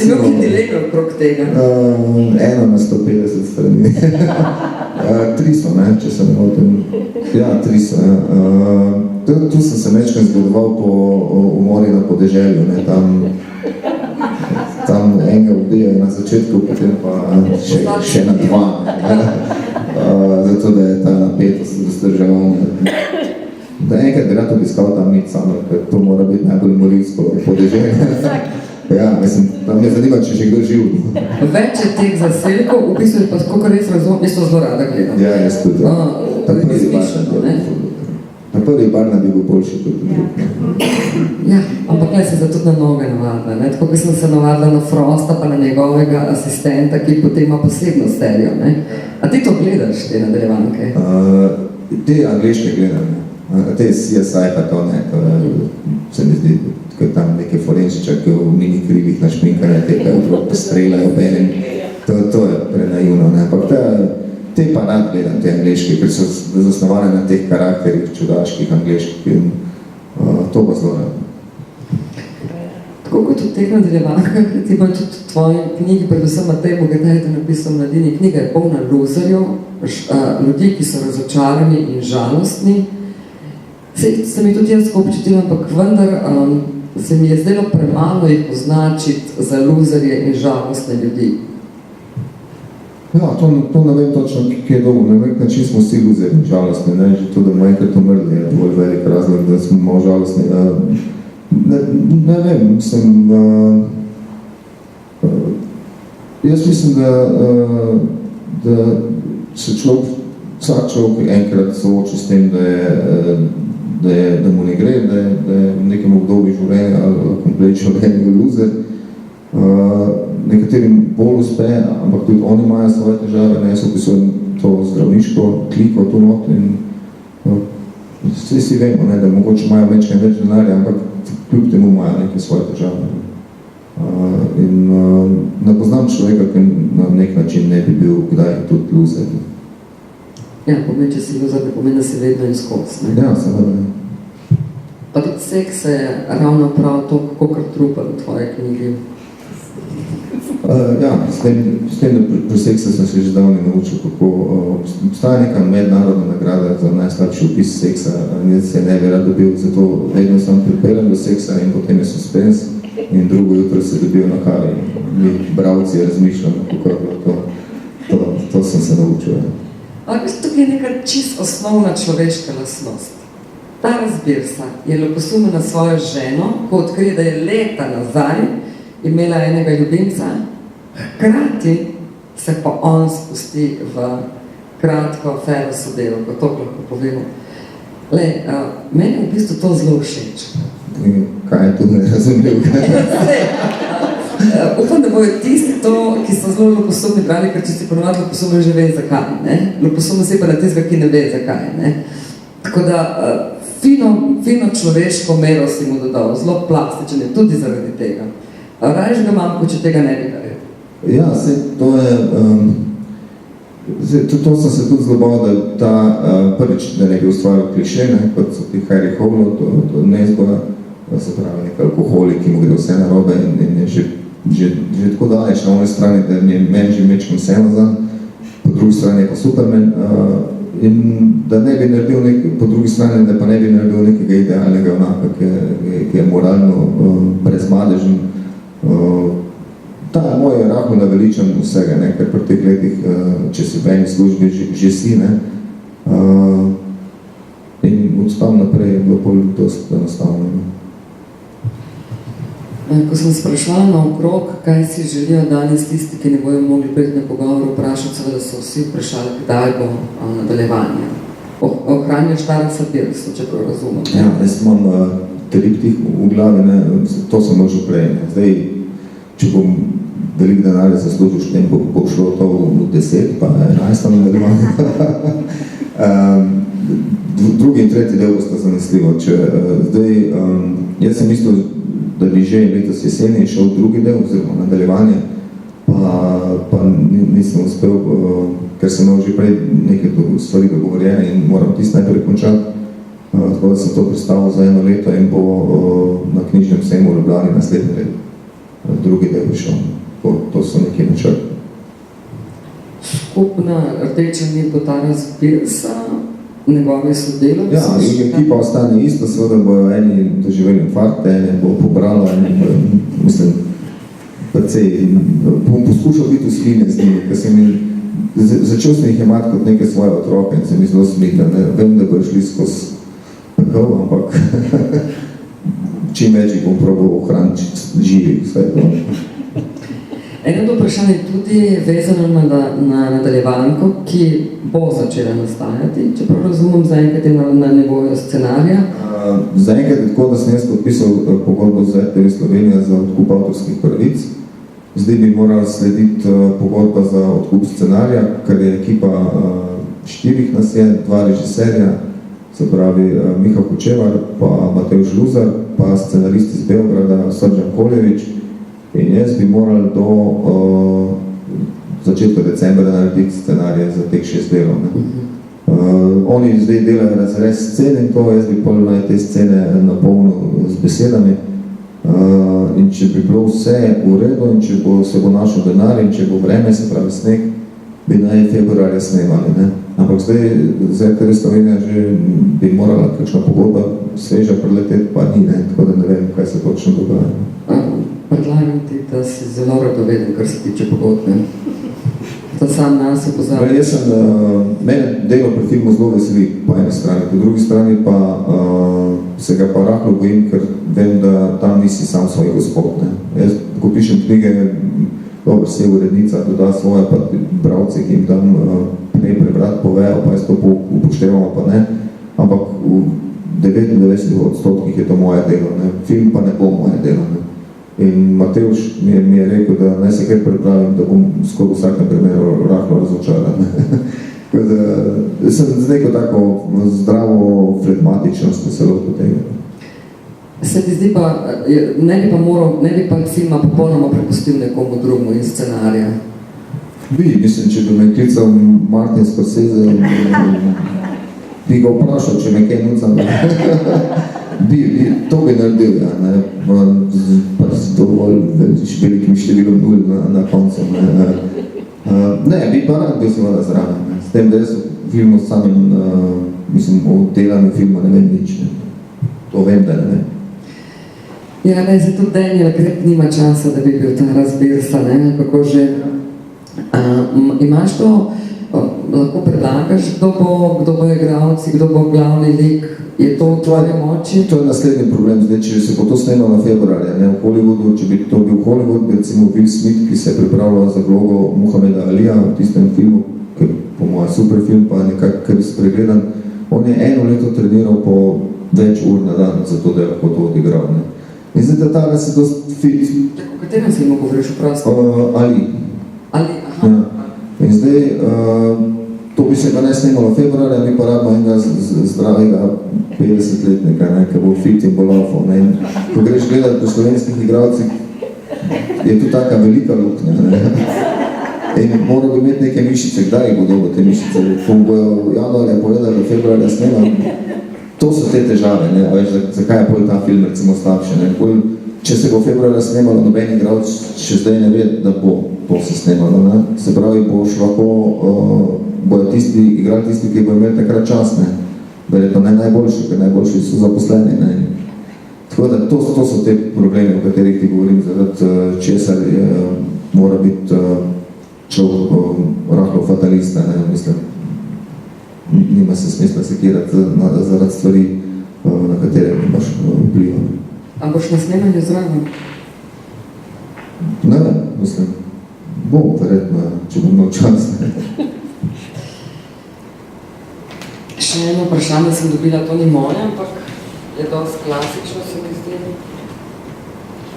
imel ki ti rekel okrog tega? 1 na 150 strani. 300, če se ne motim. Ja, 300. Tu sem se večkrat zgledoval po umori na podeželju. Tam enega ubijajo na začetku, potem pa še na 2. Zato, da je ta napetost vzdrževanja. Da enkrat bi rad obiskal tam nič samo, ker to mora biti najbolj morilsko podeželje. Ja, mislim, tam me zanima, če še kdo živ. Več je teh zaselkov, v bistvu je pa tako res razumel, jaz to zelo rada gledam. Ja, jaz tudi. Na prvi barna bi bil boljši tudi. Ja, ampak le se zato na noge navadila. Tako bi sem se navadila na Frosta pa na njegovega asistenta, ki potem ima posebno serijo. A ti to gledaš, te nadaljevanke? Te angliške gledam. Te CSI pa to ne. Se mi zdi, ko tam neke forenčiča, ki v mini krivih našminkane, te pa streljajo benem. To je prenaivno. Ampak te pa rad gledam, te angliške, ker so zasnovane na teh karakterih čudaških angliških. To pa zelo rad. Tako kot v teh nadaljevankah, ti pa tudi v tvoji knjigi, predvsem Matej Bogataj, da napisal Mladini, knjiga je polna luzerjev, ljudi, ki so razočarani in žalostni. Se mi tudi jaz občutila, ampak vendar se mi je zdelo premalo jih označiti za luzerje in žalostne ljudi. Ja, to ne vem točno, kje je dobro. Na nek način smo vsi luzerji in žalostni. Že to, da enkrat umrli, je dovolj velik razlog, da smo malo žalostni. Ne vem, mislim, jaz mislim, da se vsak človek enkrat sooči s tem, da mu ne gre, da je v nekem obdobju življenja ali lahko komplet življenje loser. Nekaterim bolj uspe, ampak tudi oni imajo svoje težave, ne, jaz opisujem to zdravniško kliko tu not in vsi vemo, ne, da mogoče imajo več denarja, ampak kljub temu imajo neke svoje težave. Ne poznam človeka, ki na nek način ne bi bil kdaj tudi loser. Ja, pomeni, če si loser, pomeni, da si vedno izkos, ne? Ja, seveda. Pa tudi seks je ravno prav to, kakor trupel v tvoje knjigi. Ja, s tem, da pri seksu sem se že davno naučil, kako obstaja neka mednarodna nagrada za najslabši opis seksa, jaz se ne bi rad dobil, zato vedno sem pripeljen do seksa in potem je suspens in drugo jutro se dobil na kavi. Mi bravci razmišljamo, kako to sem se naučil. Ampak tukaj je neka čisto osnovna človeška lastnost. Ta razbirsa je ljubosumila svojo ženo, ko odkrije, da je leta nazaj imela enega ljubimca, hkrati se pa on spusti v kratko afero sodelovko, to lahko povemo. Meni je v bistvu to zelo všeč. Kaj je tu nerazumljiv? Upam, da bojo tisti to, ki so zelo ljubosumni brali, ker če si ponovati ljubosumni že ve zakaj, ne? Ljubosumni se pa na tistega, ki ne ve zakaj, ne? Tako da fino človeško mero si mu dodal, zelo plastičen je tudi zaradi tega. Rajš ga imam, ko če tega ne bi naredil. Ja, to je... To sem se tudi zlobal, da ta prvič, da ne bi ustvaril kliše, kot so ti Harry Howlett, to nezboja, se pravi nek alkoholik, ki mu gre vse narobe in je že tako daleč na one strani, da je meni že mečkom vse nazad, po drugi strani je pa Superman, in da ne bi naredil po drugi strani, da pa ne bi naredil nekega idealnega onaka, ki je moralno brezmadežen. Ta moj je rahlo naveličan vsega, ne, ker pri teh letih, če si v eni službi že si, ne, in odstav naprej je bilo bolj dosti enostavno. Ko sem sprašvala na okrog, kaj si želijo danes tisti, ki ne bojo mogli priti na pogovor, vprašati, seveda so vsi vprašali, kdaj bo nadaljevanje. Ohranjaš ta sapirstvo, če prav razumem. Ja, jaz imam triptih v glavi, ne, to sem možil prej. Ne. Zdaj, če bom velik denarja zaslužil, štem bo šlo to v 10, pa 11 nadaljevanje. Drugi in tretji del bosta zanesljivo. Zdaj, jaz sem mislil, da bi že letos jeseni šel drugi del, oziroma nadaljevanje, pa nisem uspel, ker sem imel že prej nekaj stvari dogovorjene in moram tisto najprej končati. Tako da sem to predstavil za 1 leto in bo na knjižnem sejmu v Ljubljani naslednji let. Drugi del bi šel. To so neki načrti. Skupna rdeča nit bo ta razbirsa, njegovi sodelavci. Ja, ekipa ostane isto, seveda bojo eni doživeli infarkt, eni bo pobralo, mislim, precej, bom poskušal biti v slini z njimi, ker sem začel sem jih imati kot neke svoje otroke in sem jih zelo smihljal, vem, da bojo šli skozi pekel, ampak čim več jih bom probal ohraniti živih, vse to. Eno vprašanje tudi vezano na nadaljevanko, ki bo začela nastajati, čeprav razumem zaenkrat na nivoju scenarija. Zaenkrat je tako, da sem jaz podpisal pogodbo z RTV Slovenija za odkup avtorskih pravic. Zdaj bi morala slediti pogodba za odkup scenarija, ker je ekipa 4 nas je, 2 režiserja, se pravi Miha Hočevar, pa Matevž Luzar, pa scenarist iz Beograda, Srđan Koljevič. In jaz bi moral do začetka decembra narediti scenarije za teh 6 delov. Oni zdaj delajo razrez scene in to, jaz bi pol te scene napolnil z besedami. In če bi bilo vse v redu in če se bo našel denar in če bo vreme, se pravi sneg, bi naj februarja snemali. Ne? Ampak zdaj z RTV Slovenija že bi morala kakšna pogodba sveža preleteti, pa ni, ne? Tako da ne vem, kaj se točno dogaja. Predlagam ti, da si zelo radoveden, kar se tiče pogodbe. Da sam nas opozarjam. Mene delo pri filmu zelo veseli po eni strani, po drugi strani pa se ga pa rahlo bojim, ker vem, da tam nisi sam svoj gospod. Ne? Jaz, ko pišem knjige, dobro, se urednica doda svoje, pa bravci, ki jim tam prej prebrati povejo, pa jaz to upoštevamo, pa ne. Ampak v 99% je to moje delo. Ne? Film pa ne bo moje delo. Ne? In Matevž mi je rekel, da naj se kaj pripravim, da bom skoro v vsakem primeru rahlo razočaran. Sem z neko tako zdravo flegmatičnost se lahko tega. Se ti zdi pa, ne bi pa filma popolnoma prepustil nekomu drugemu in scenarija? Mislim, če bi me klical Martin Scorsese, bi ga vprašal, če me kaj nucam. To bi naredil, ja, ne, pa s dovolj velikim številom nul na koncu. Ne, bi pa rad bil seveda zraven. S tem, da jaz v filmu samim, mislim, o delanju filma ne vem nič. Ne. To vem, da ne vem. Ja, ne, zato Daniel Craig nima časa, da bi bil ta razbirsa, ne, kako že. Imaš to, lahko predlagaš, kdo bo igralci, kdo bo glavni lik? Je to v tvoje moči? To je naslednji problem. Zdaj, če se bo to snemalo februarja, ne, v Hollywoodu, če bi to bil Hollywood, recimo Will Smith, ki se je pripravljal za vlogo Muhameda Alija v tistem filmu, ki je po mojem super film, pa nekako kar spregledan, on je 1 leto treniral po več ur na dan, zato da je lahko to odigral. Ne. In zdaj, da tale se dost fit. Tako, v katerem filmu govoriš vprosto? Ali. Ali, aha. Ja. In zdaj, to bi se pa ne snemalo februarja, mi pa rabimo enega zdravega 50-letnika, ki bo fit in bo laufal. Ko greš gledati po slovenskih igralcih, je tu taka velika luknja. In moral bi imeti neke mišice, kdaj jih bo dobil te mišice. Ko bojo januarja povedali, da februarja snema, to so te težave, ne? Veš, zakaj je pol ta film recimo slabše. Ne? Če se bo februarja snemalo, noben igralec še zdaj ne ve, da bo to se snemalo. Ne? Se pravi, boš lahko, bojo igrali tisti, ki bo imeli takrat čas. Ne? Verjetno ne najboljši, ker najboljši so zaposleni. Ne? Tako da to so te probleme, o katerih ti govorim, zaradi česar mora biti človek rahlo fatalista, ne? Mislim, nima se smisla sekirati zaradi stvari, na katere imaš vpliva. A boš na snemanju zraven? Ne, mislim, bom verjetno, če bom imel čas. Še eno vprašanje sem dobila, to ni moje, ampak je dosti klasično, se mi zdi.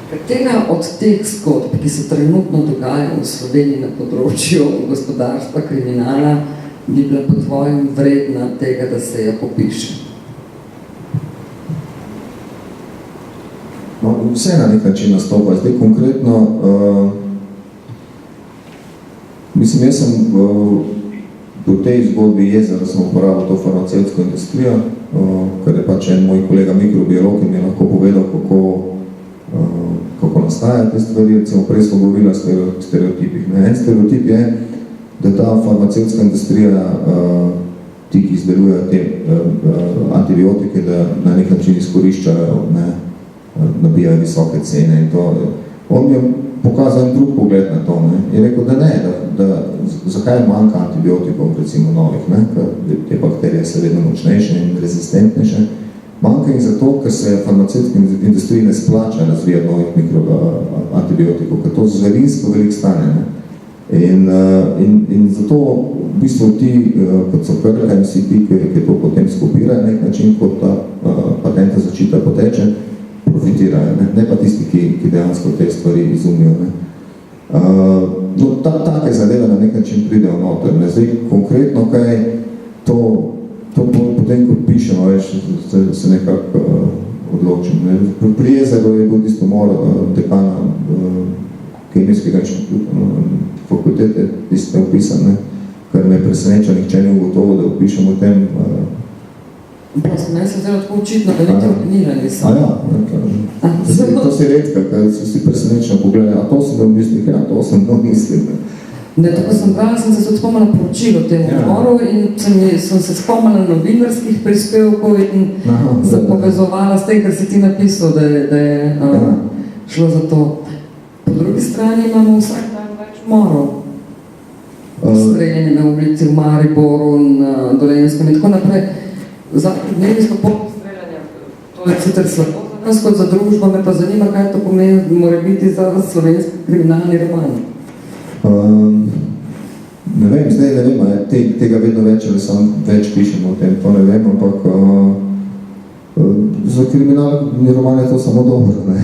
Katera od teh zgodb, ki se trenutno dogajajo v Sloveniji na področju gospodarstva, kriminala, bi bila po tvojem vredna tega, da se jo popiše? No, vse na nek način nastopa. Zdaj konkretno, mislim, jaz sem v tej zgodbi Jezera sem uporabil to farmacevtsko industrijo, ker je pač en moj kolega mikrobiolog in mi je lahko povedal, kako nastaja te stvari. Recimo, prej smo govorili o stereotipih. En stereotip je, da ta farmacevtska industrija, ti, ki izdelujejo te antibiotike, da na nek način izkoriščajo, ne, nabijajo visoke cene in to. On mi je pokazal en drug pogled na to. Ne. Je rekel, da ne, da zakaj manjka antibiotikov, recimo novih, ne, ker te bakterije so vedno močnejše in rezistentnejše. Manjka jih zato, ker se farmacevtski industriji ne splača razvijati novih antibiotikov, ker to zvelinsko veliko stane. Ne. In zato v bistvu ti, kot so Krka in vsi ti, ki to potem skopirajo nek način, kot ta patenta začita poteče, profitirajo, ne pa tisti, ki dejansko te stvari izumijo. No, take zadeve na nek način pridejo noter. Ne. Zdaj, konkretno, kaj to potem, ko pišemo, veš, se nekako odločim. Ne. Pri Jezeru je bil tisto mor dekana kemijskega fakultete, tiste opisane, kar me je preseneča, nihče ni ugotovo, da opišem o tem. Prosto, ne se zelo tako očitno, da nekaj opinirali so. To si redka, ker se vsi preseneča pogledali, a to sem v mislih, ja, to sem v mislih. Ne, tako sem pravila, sem se tudi spomnila poročilo v tem odmoru in sem se spomnila novinarskih prispevkov in povezovala s tem, kar si ti napisal, da je šlo za to. Po drugi strani imamo vsak dan več umorov. Streljanje na ulici v Mariboru, na Dolenjskem in tako naprej. Zadnji dnevi smo polno streljanja. To je sicer slabo za nas kot za družbo, me pa zanima, kaj to pomeni, mora biti za slovenski kriminalni roman. Ne vem, zdaj ne vem, tega vedno več, ali sam več pišemo o tem, to ne vem, ampak Za kriminalni roman je to samo dobro, ne?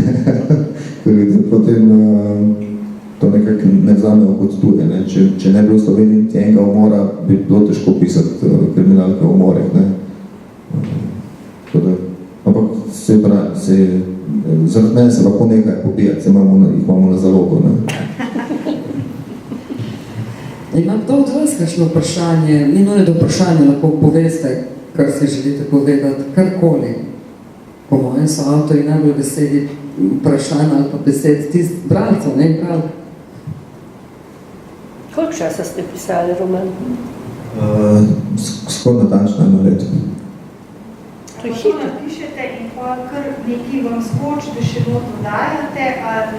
Ker potem to nekako ne vzamejo kot tuje, ne? Če ne bi v Sloveniji niti enega umora, bi bilo težko pisati kriminalke o umorih, ne? Ampak zaradi mene se lahko nekaj pobijati, jih imamo na zalogo, ne? Imam to od vas kakšno vprašanje, ni nujno do vprašanja, lahko poveste, kar si želite povedati, karkoli. Po mojem so avtori najbolj besedi vprašanj ali pa besed tist bralcev, ne prav? Koliko časa ste pisali roman? Skoraj natančno 1 leto. To je hitro. Pišete in pa kar nekaj vam skoči, da še not dodajate, ali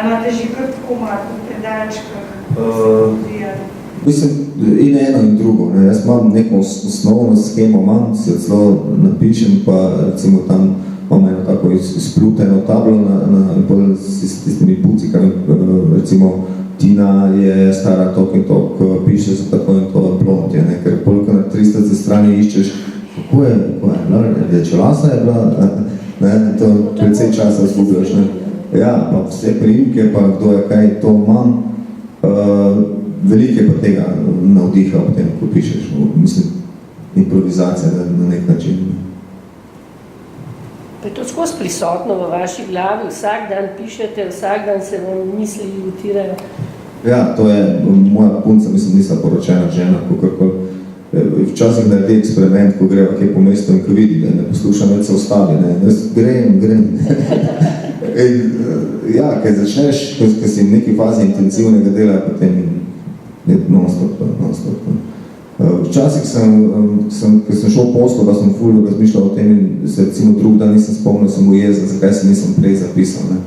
imate že kar tako malo predalčkah? Mislim, in eno in drugo. Ne. Jaz imam neko osnovno schemo, se celo napišem, pa recimo tam imam eno tako izpluteno tablo s tistimi pucikami, recimo Tina je stara tok in tok, piše za tako in to blond je, ne. Ker koliko na 300 strani iščeš, kako je, rdečelasa je bila, ne, to precej časa zgubljaš, ne. Ja, pa vse priimke, pa kdo je kaj, to imam. Veliko je pa tega navdiha v tem, ko pišeš. Mislim, improvizacija na nek način. Pa je to skozi prisotno v vaši glavi? Vsak dan pišete, vsak dan se vam misli utirajo? Ja, to je moja punca, mislim, nisem poročena žena, kakorkoli. Včasih naredi eksperiment, ko greva kje po mestu in ko vidi, da ne poslušam, več se ostavi, ne. Jaz grem. Ja, kaj začneš, ko si v neki fazi intenzivnega dela, potem je non-stop. Včasih ko sem šel v poslu, da sem ful razmišljal o tem in se recimo drug dan nisem spomnil, sem ujezen, zakaj se nisem prej zapisal, ne.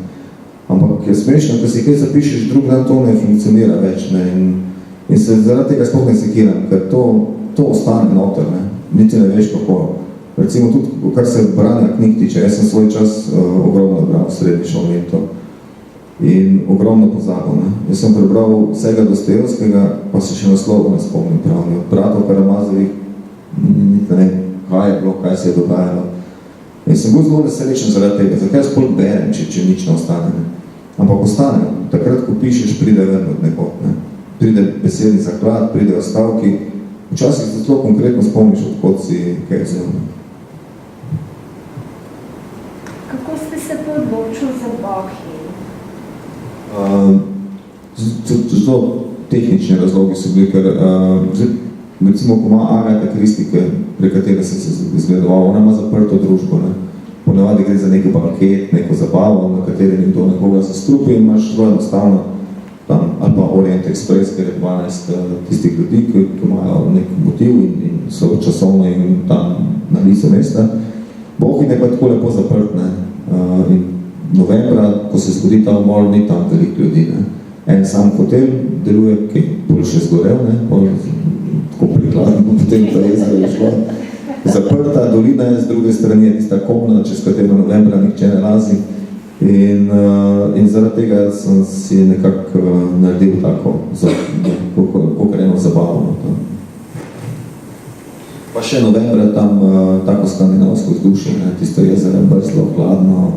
Ampak je smešno, ko si kaj zapišeš, drug dan to ne funkcionira več, ne. In se zaradi tega sploh ne sekiram, ker to ostane noter, ne. Niti ne veš kako. Recimo tudi, kar se branja knjig tiče, jaz sem svoj čas ogromno bral v srednji šoli in to. In ogromno pozabil, ne. Jaz sem prebral vsega Dostojevskega, pa se še naslovo ne spomnim pravno. Od bratov Karamazovih, niti ne, kaj je bilo, kaj se je dogajalo. In sem bil zelo nesrečen zaradi tega, zakaj jaz pol berem, če nič ne ostane, ne. Ampak ostane, takrat, ko pišeš, pride ven od nekod, ne. Pride besedni zaklad, pride stavki, včasih se zelo konkretno spomniš, odkot si kaj vzel. Kako ste se pa odločili za Bohinj? Zelo tehnični razlogi so bili, ker recimo, ko ima Agatha Christie, pri kateri sem se izgledoval, ona ima zaprto družbo, ne. Ponavadi gre za neki banket, neko zabavo, na kateri nekdo nekoga zastrupi in imaš zelo enostavno tam, ali pa Orient Express, ker je 12 tistih ljudi, ki imajo nek motiv in so časovno in tam na licu mesta. Bohinj je pa tako lepo zaprt, ne. In novembra, ko se zgodi ta umor, ni tam veliko ljudi, ne. En sam hotel deluje, ki bolj še zgorel, ne, tako prikladno, potem pa je zgorešlo. Zaprta dolina je, z druge strani je tista komna, čez katero novembra nihče ne lazi. In zaradi tega sem si nekako naredil tako, kakor eno zabavno. Pa še novembra tam tako skandinavsko vzdušje, ne, tisto jezero brzlo, hladno,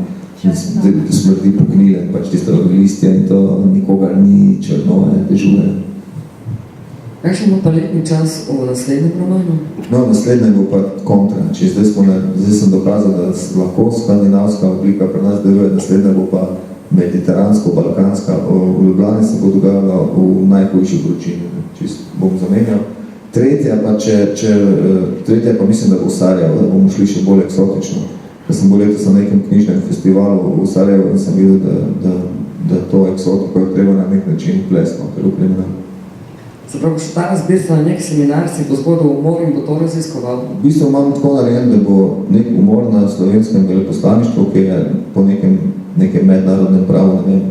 smrdi pognile, pač tisto listje in to nikogar ni črno, dežuje. Kakšen bo pa letni čas v naslednjem romanu? No, naslednje bo pa kontra. Zdaj sem dokazal, da lahko skandinavska oblika pri nas deluje, naslednje bo pa mediteransko-balkanska. V Ljubljani se bo dogajala v najhujši vročini. Bom zamenjal. Tretja pa mislim, da bo v Sarajevo, da bomo šli še bolj eksotično. Ker sem bil letos na nekem knjižnem festivalu v Sarajevo in sem videl, da to eksotiko je treba na nek način plesno, ker upremljeno. Zapravo, še ta razbirstva na nek seminar si bo zgodil umor in bo to raziskoval? V bistvu imam tako narejen, da bo nek umor na slovenskem veleposlaništvu, ki je po nekem mednarodnem pravu, ne vem,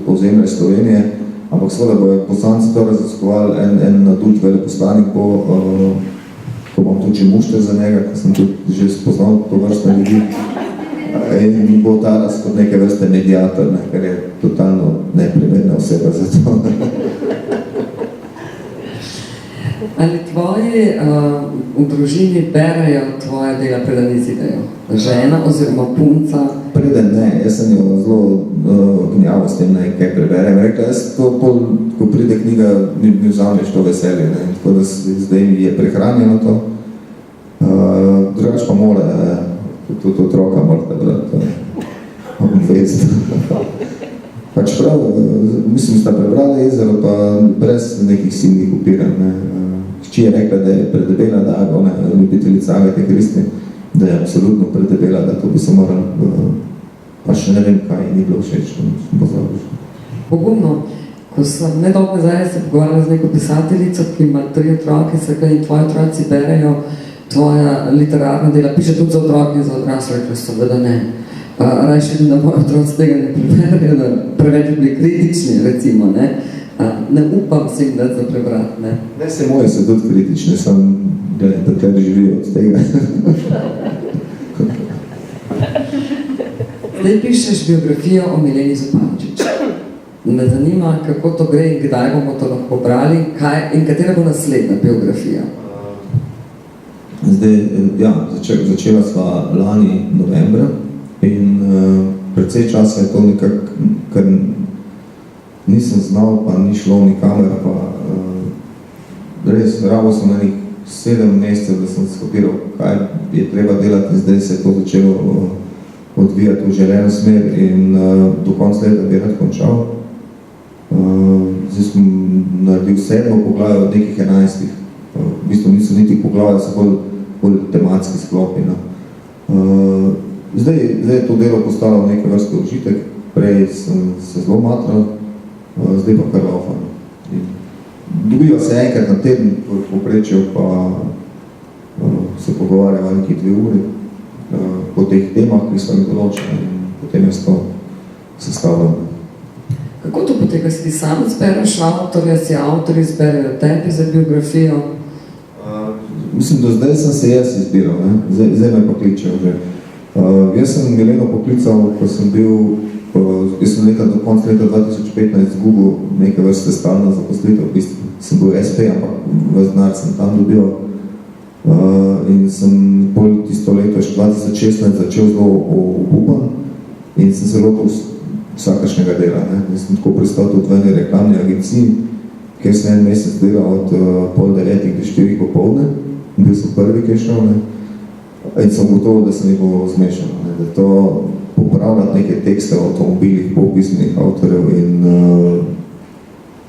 ozemlje Slovenije, ampak seveda bojo poslanci to raziskovali, en nadut veleposlanik bo, ko bom tudi mušter za njega, ker sem tudi že spoznal to vrstne ljudi, in bo Taras kot neke vrste mediator, ne, ker je totalno neprimerna oseba za to. Ali tvoji v družini berejo tvoje dela, preden izidejo? Žena oziroma punca? Preden ne, jaz sem jo zelo gnjavo s tem, ne, kaj preberem. Rekla, jaz to, ko pride knjiga, mi vzameš to veselje, ne, tako da zdaj mi je prehranjeno to. Drugač pa mora, tudi otroka morate brati, obvest. Pač prav, mislim, sta prebrala Jezero, pa brez nekih silnih upiranj. Hči je rekla, da je predebela, da ona je ljubiteljica Agate Kristi, da je absolutno predebela, da to bi se moral, pa še ne vem, kaj ni bilo všeč, sem pozabil. Pogumno, ko sem nedolgo nazaj se pogovarjala z neko pisateljico, ki ima 3 otroke, se in tvoji otroci berejo tvoja literarna dela, piše tudi za otroke in za odrasle, rekla seveda ne. Rajši, da moji otroci tega ne preberejo, da preveč bili kritični, recimo, ne. Ne upam si jim dati za prebrati, ne. Ne, se moji so tudi kritični, sem, da tukaj živijo od tega. Zdaj pišeš biografijo o Mileni Zupančič. Me zanima, kako to gre in kdaj bomo to lahko brali, in katera bo naslednja biografija? Zdaj, ja, začela sva lani novembra in precej časa je to nekako, ker nisem znal, pa ni šlo nikamer, pa res, rabo sem na 7 mesecev, da sem skopiral, kaj je treba delati in zdaj se je to začelo odvijati v želeno smer in do konca leta bi rad končal. Zdaj sem naredil 7 poglavje od nekih 11. V bistvu niso niti poglavje, so bolj tematski sklopi. No. Zdaj je to delo postalo v neke vrste užitek, prej sem se zelo matral, zdaj pa kar laufam. Dobiva se enkrat na teden, poprečju pa se pogovarjava nekaj 2 uri po teh temah, ki so jih določene in potem jaz to sestavljam. Kako to poteka? Si ti sam izbereš avtorja, si avtori izberejo tebi za biografijo? Mislim, do zdaj sem se jaz izbiral, ne? Zdaj me pa kličejo že. Jaz sem Mileno poklical, ko sem bil, jaz sem do konca leta 2015 zgubil neke vrste stalno zaposlitev, v bistvu sem bil SP, ampak ves denar sem tam dobil in sem bolj tisto leto 2016 začel zelo obupan in sem se lotil vsakršnega dela. Ne? Jaz sem tako pristal tudi v eni reklamni agenciji, kjer sem 1 mesec delal od 8:30 do 4 popoldne, bil sem prvi, ki je šel, ne? In sem gotovo, da se mi bo zmešal, ne? Da to popravljati neke tekste o avtomobilih, popisnih avtorjev in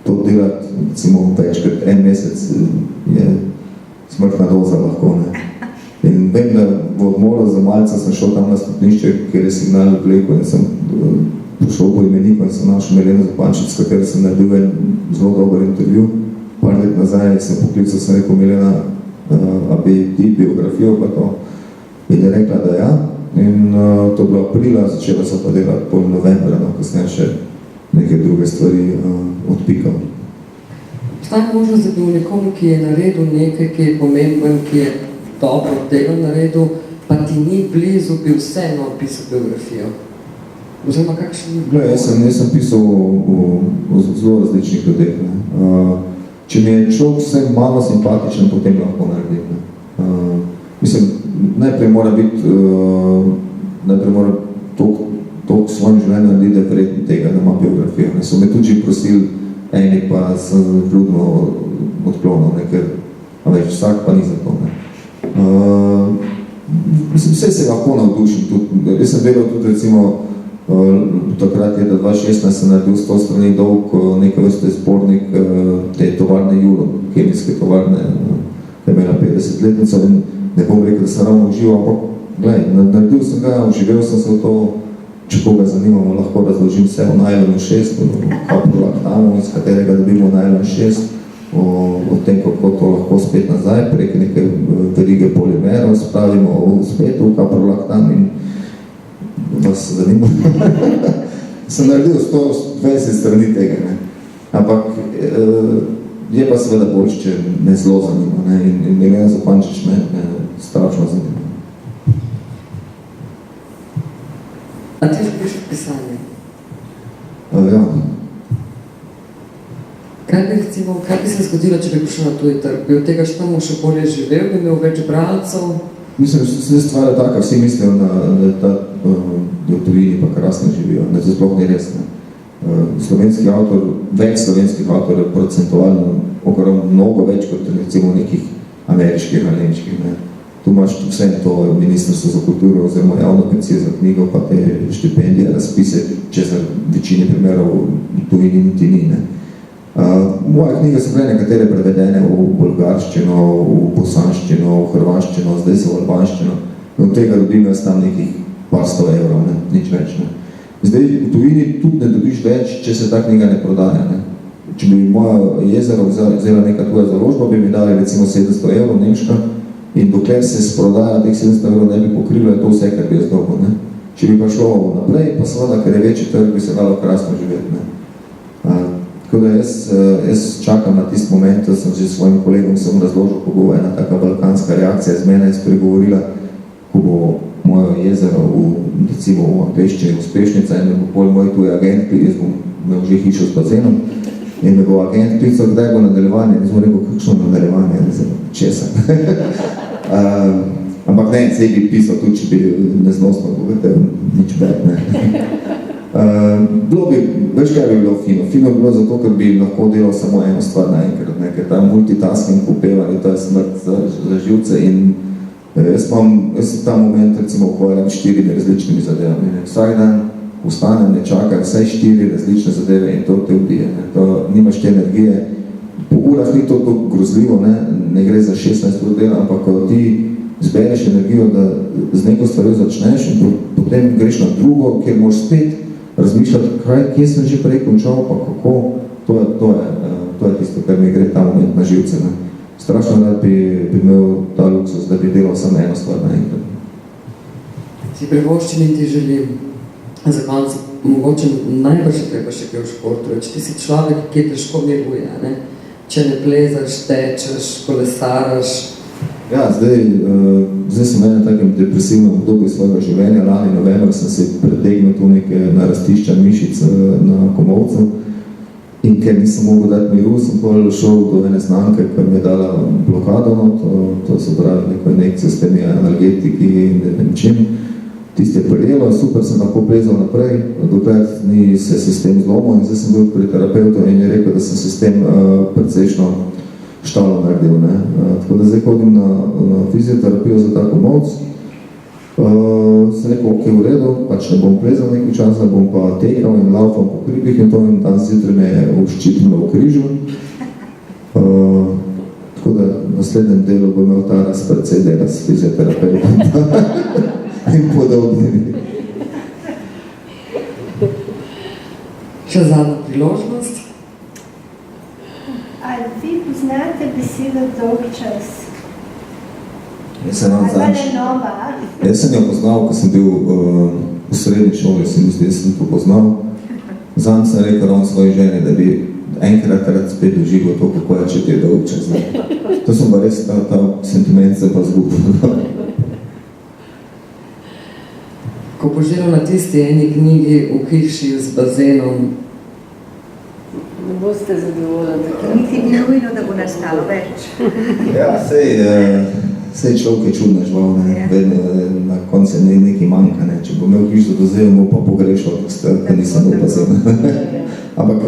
to delati, recimo, večkrat 1 mesec je smrtna doza lahko, ne. In vem, da v odmoru za malce sem šel tam na stopnišče, kjer je signal vlekel in sem prišel po imeniku in sem našel Mileno Zupančič, s katero sem naredil en zelo dober intervju. Par let nazaj sem poklical, sem rekel, Milena, a bi ti biografijo pa to? In je rekla, da ja. In to bilo aprila, začela so pa delati pol novembra, no, kasneje še neke druge stvari odpikal. Obstaja možnost, da bil nekomu, ki je naredil nekaj, ki je pomemben, ki je dobro delo naredil, pa ti ni blizu, bi vseeno pisal biografijo. Oziroma, kakšen ni bilo? Jaz sem pisal o zelo različnih ljudeh. Če mi je človek vse malo simpatičen, potem lahko naredim. Mislim, najprej mora biti, najprej mora toliko svojim življenjem narediti, da je vreden tega, da ima biografijo. So me tudi prosili, eni pa sem vljudno odklonil, ker vsak pa ni za to. Mislim, vse se lahko navdušim. Tudi, jaz sem delal tudi recimo takrat leta 2016 sem naredil 100 strani dolg nekaj vrste zbornik te tovarne Juro, kemijske tovarne, ki je imela 50-letnico in ne bom rekel, da sem ravno užival, ampak glej, naredil sem ga, uživel sem se v to, če koga zanimamo, lahko razložim vse o najlonu 6, o kaprolaktanu, iz katerega dobimo najlon 6, o tem, kako to lahko spet nazaj, prek neke verige polimerov spravimo spet v kaprolaktan in vas zanima. Sem naredil 120 strani tega, ne. Ampak je pa seveda bolj, če me zelo zanima, ne. In Milena Zupančič me strašno zanima. A ti že pišeš pisanje? Ja. Kaj bi se zgodilo, če bi prišel na tuji trg? Bi od tega še bolje živel, bi imel več bralcev? Mislim, da se stvar je taka, vsi mislijo, da v tujini pa krasno živijo. Ne, to sploh ni res. Slovenski avtor, več slovenskih avtorjev procentualno ogromno mnogo več kot recimo nekih ameriških ali nemških. Ne. Tu imaš vse to Ministrstvo za kulturo oziroma javno agencijo za knjigo, pa te štipendije, razpise, česar v večini primerov v tujini niti ni. Ne. Moje knjige so bile nekatere prevedene v bolgarščino, v bosanščino, v hrvaščino, zdaj so v albanščino. Od tega dobim jaz tam nekih par 100 evrov, ne? Nič več. Ne? Zdaj v tujini tudi ne dobiš več, če se ta knjiga ne prodaja. Ne? Če bi moja jezero vzela neka tuja založba, bi mi dali recimo 700 evrov nemška in dokler se sprodaja teh 700 evrov ne bi pokrilo, je to vse, kar bi jaz dobil. Ne? Če bi pa šlo naprej, pa seveda, ker je večji trg, bi se dalo krasno živeti. Ne? Tako da jaz čakam na tist moment, da sem že s svojim kolegom razložil, ko bo ena taka balkanska reakcija z mene spregovorila, ko bo moje jezero recimo v angleščini uspešnica in me bo pol moj tuj agent, jaz bom imel že hišo s bazenom, in me bo agent klical, kdaj bo nadaljevanje, in smo rekel, kakšno nadaljevanje, česa. Ampak ne, sej bi pisal tudi, če bi neznosno govoril, nič bed, ne. Bilo bi, veš kaj bi bilo fino? Fino bi bilo zato, ker bi lahko delal samo eno stvar naenkrat, ne? Ker ta multitasking upevanje, to je smrt za živce in jaz se ta moment recimo ukvarjam 4 različnimi zadevami. Ne? Vsak dan vstanem, ne čakam, vsaj 4 različne zadeve in to te ubije. Ne? To nimaš te energije. Po urah ni to grozljivo, ne gre za 16 ur dela, ampak ko ti zbereš energijo, da z neko stvarjo začneš in potem greš na drugo, kjer moraš spet razmišljati, kje sem že prej končal, pa kako, to je tisto, kar mi gre ta moment na živce. Ne. Strašno rad bi imel ta luksus, da bi delal samo eno stvar naenkrat. Si privoščim in ti želim. Za konec, mogoče najbrž treba še kaj v športu, če ti si človek, ki težko miruje, ne? Če ne plezaš, tečeš, kolesaraš. Ja, zdaj sem v enem takem depresivnem obdobju svojega življenja. Lani novembra sem se pretegnil tu neke narastišča mišic na Komovcu in ker nisem mogel dati miru, sem pol šel do ene znanke, ki mi je dala blokado, to se pravi neko injekcijo s temi analgetiki in ne vem čim. Tiste je prijelo, super sem lahko plezal naprej, dokler ni se sistem zlomil in zdaj sem bil pri terapeutu in je rekel, da sem sistem precejšno štalo naredil. Ne? Tako da zdaj hodim na fizioterapijo za ta Komovc. Sem rekel, ok, v redu, pač ne bom plezal nekaj časa, bom pa tekal in laufal po hribih in to in dan zjutraj me je uščipnilo v križu. Tako da v naslednjem delu bo imel ta raz precej dela s fizioterapeutom in podobnimi. Še zadnja priložnost. Ali vi poznate besedo dolgčas? Jaz sem jo poznal, ko sem bil v srednji šoli, jaz sem to poznal. Zanj sem rekel ravno svoji ženi, da bi enkrat rad spet doživel to, kako je, če ti je dolgčas. To sem pa res, ta sentiment se pa zgubil. Ko bo želel na tisti eni knjigi v hiši z bazenom, ne boste zadovoljni takrat. Niti ni nujno, da bo nastalo več. Ja, sej človek je čudna žival, ne, vedno na koncu nekaj manjka, ne, če bo imel hišo do zdaj, bo pa pogrešal, da nisem bil bazen. Ampak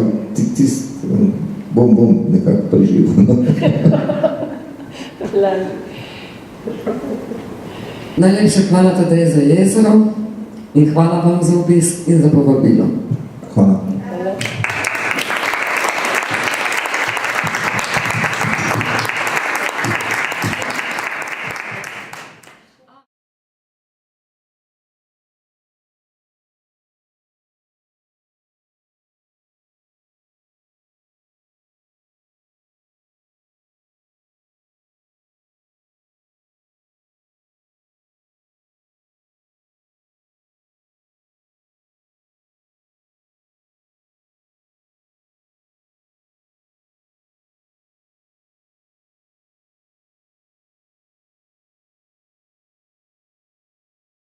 bom nekako preživel. Najlepša hvala Tadej za jezero in hvala vam za obisk in za povabilo. Hvala.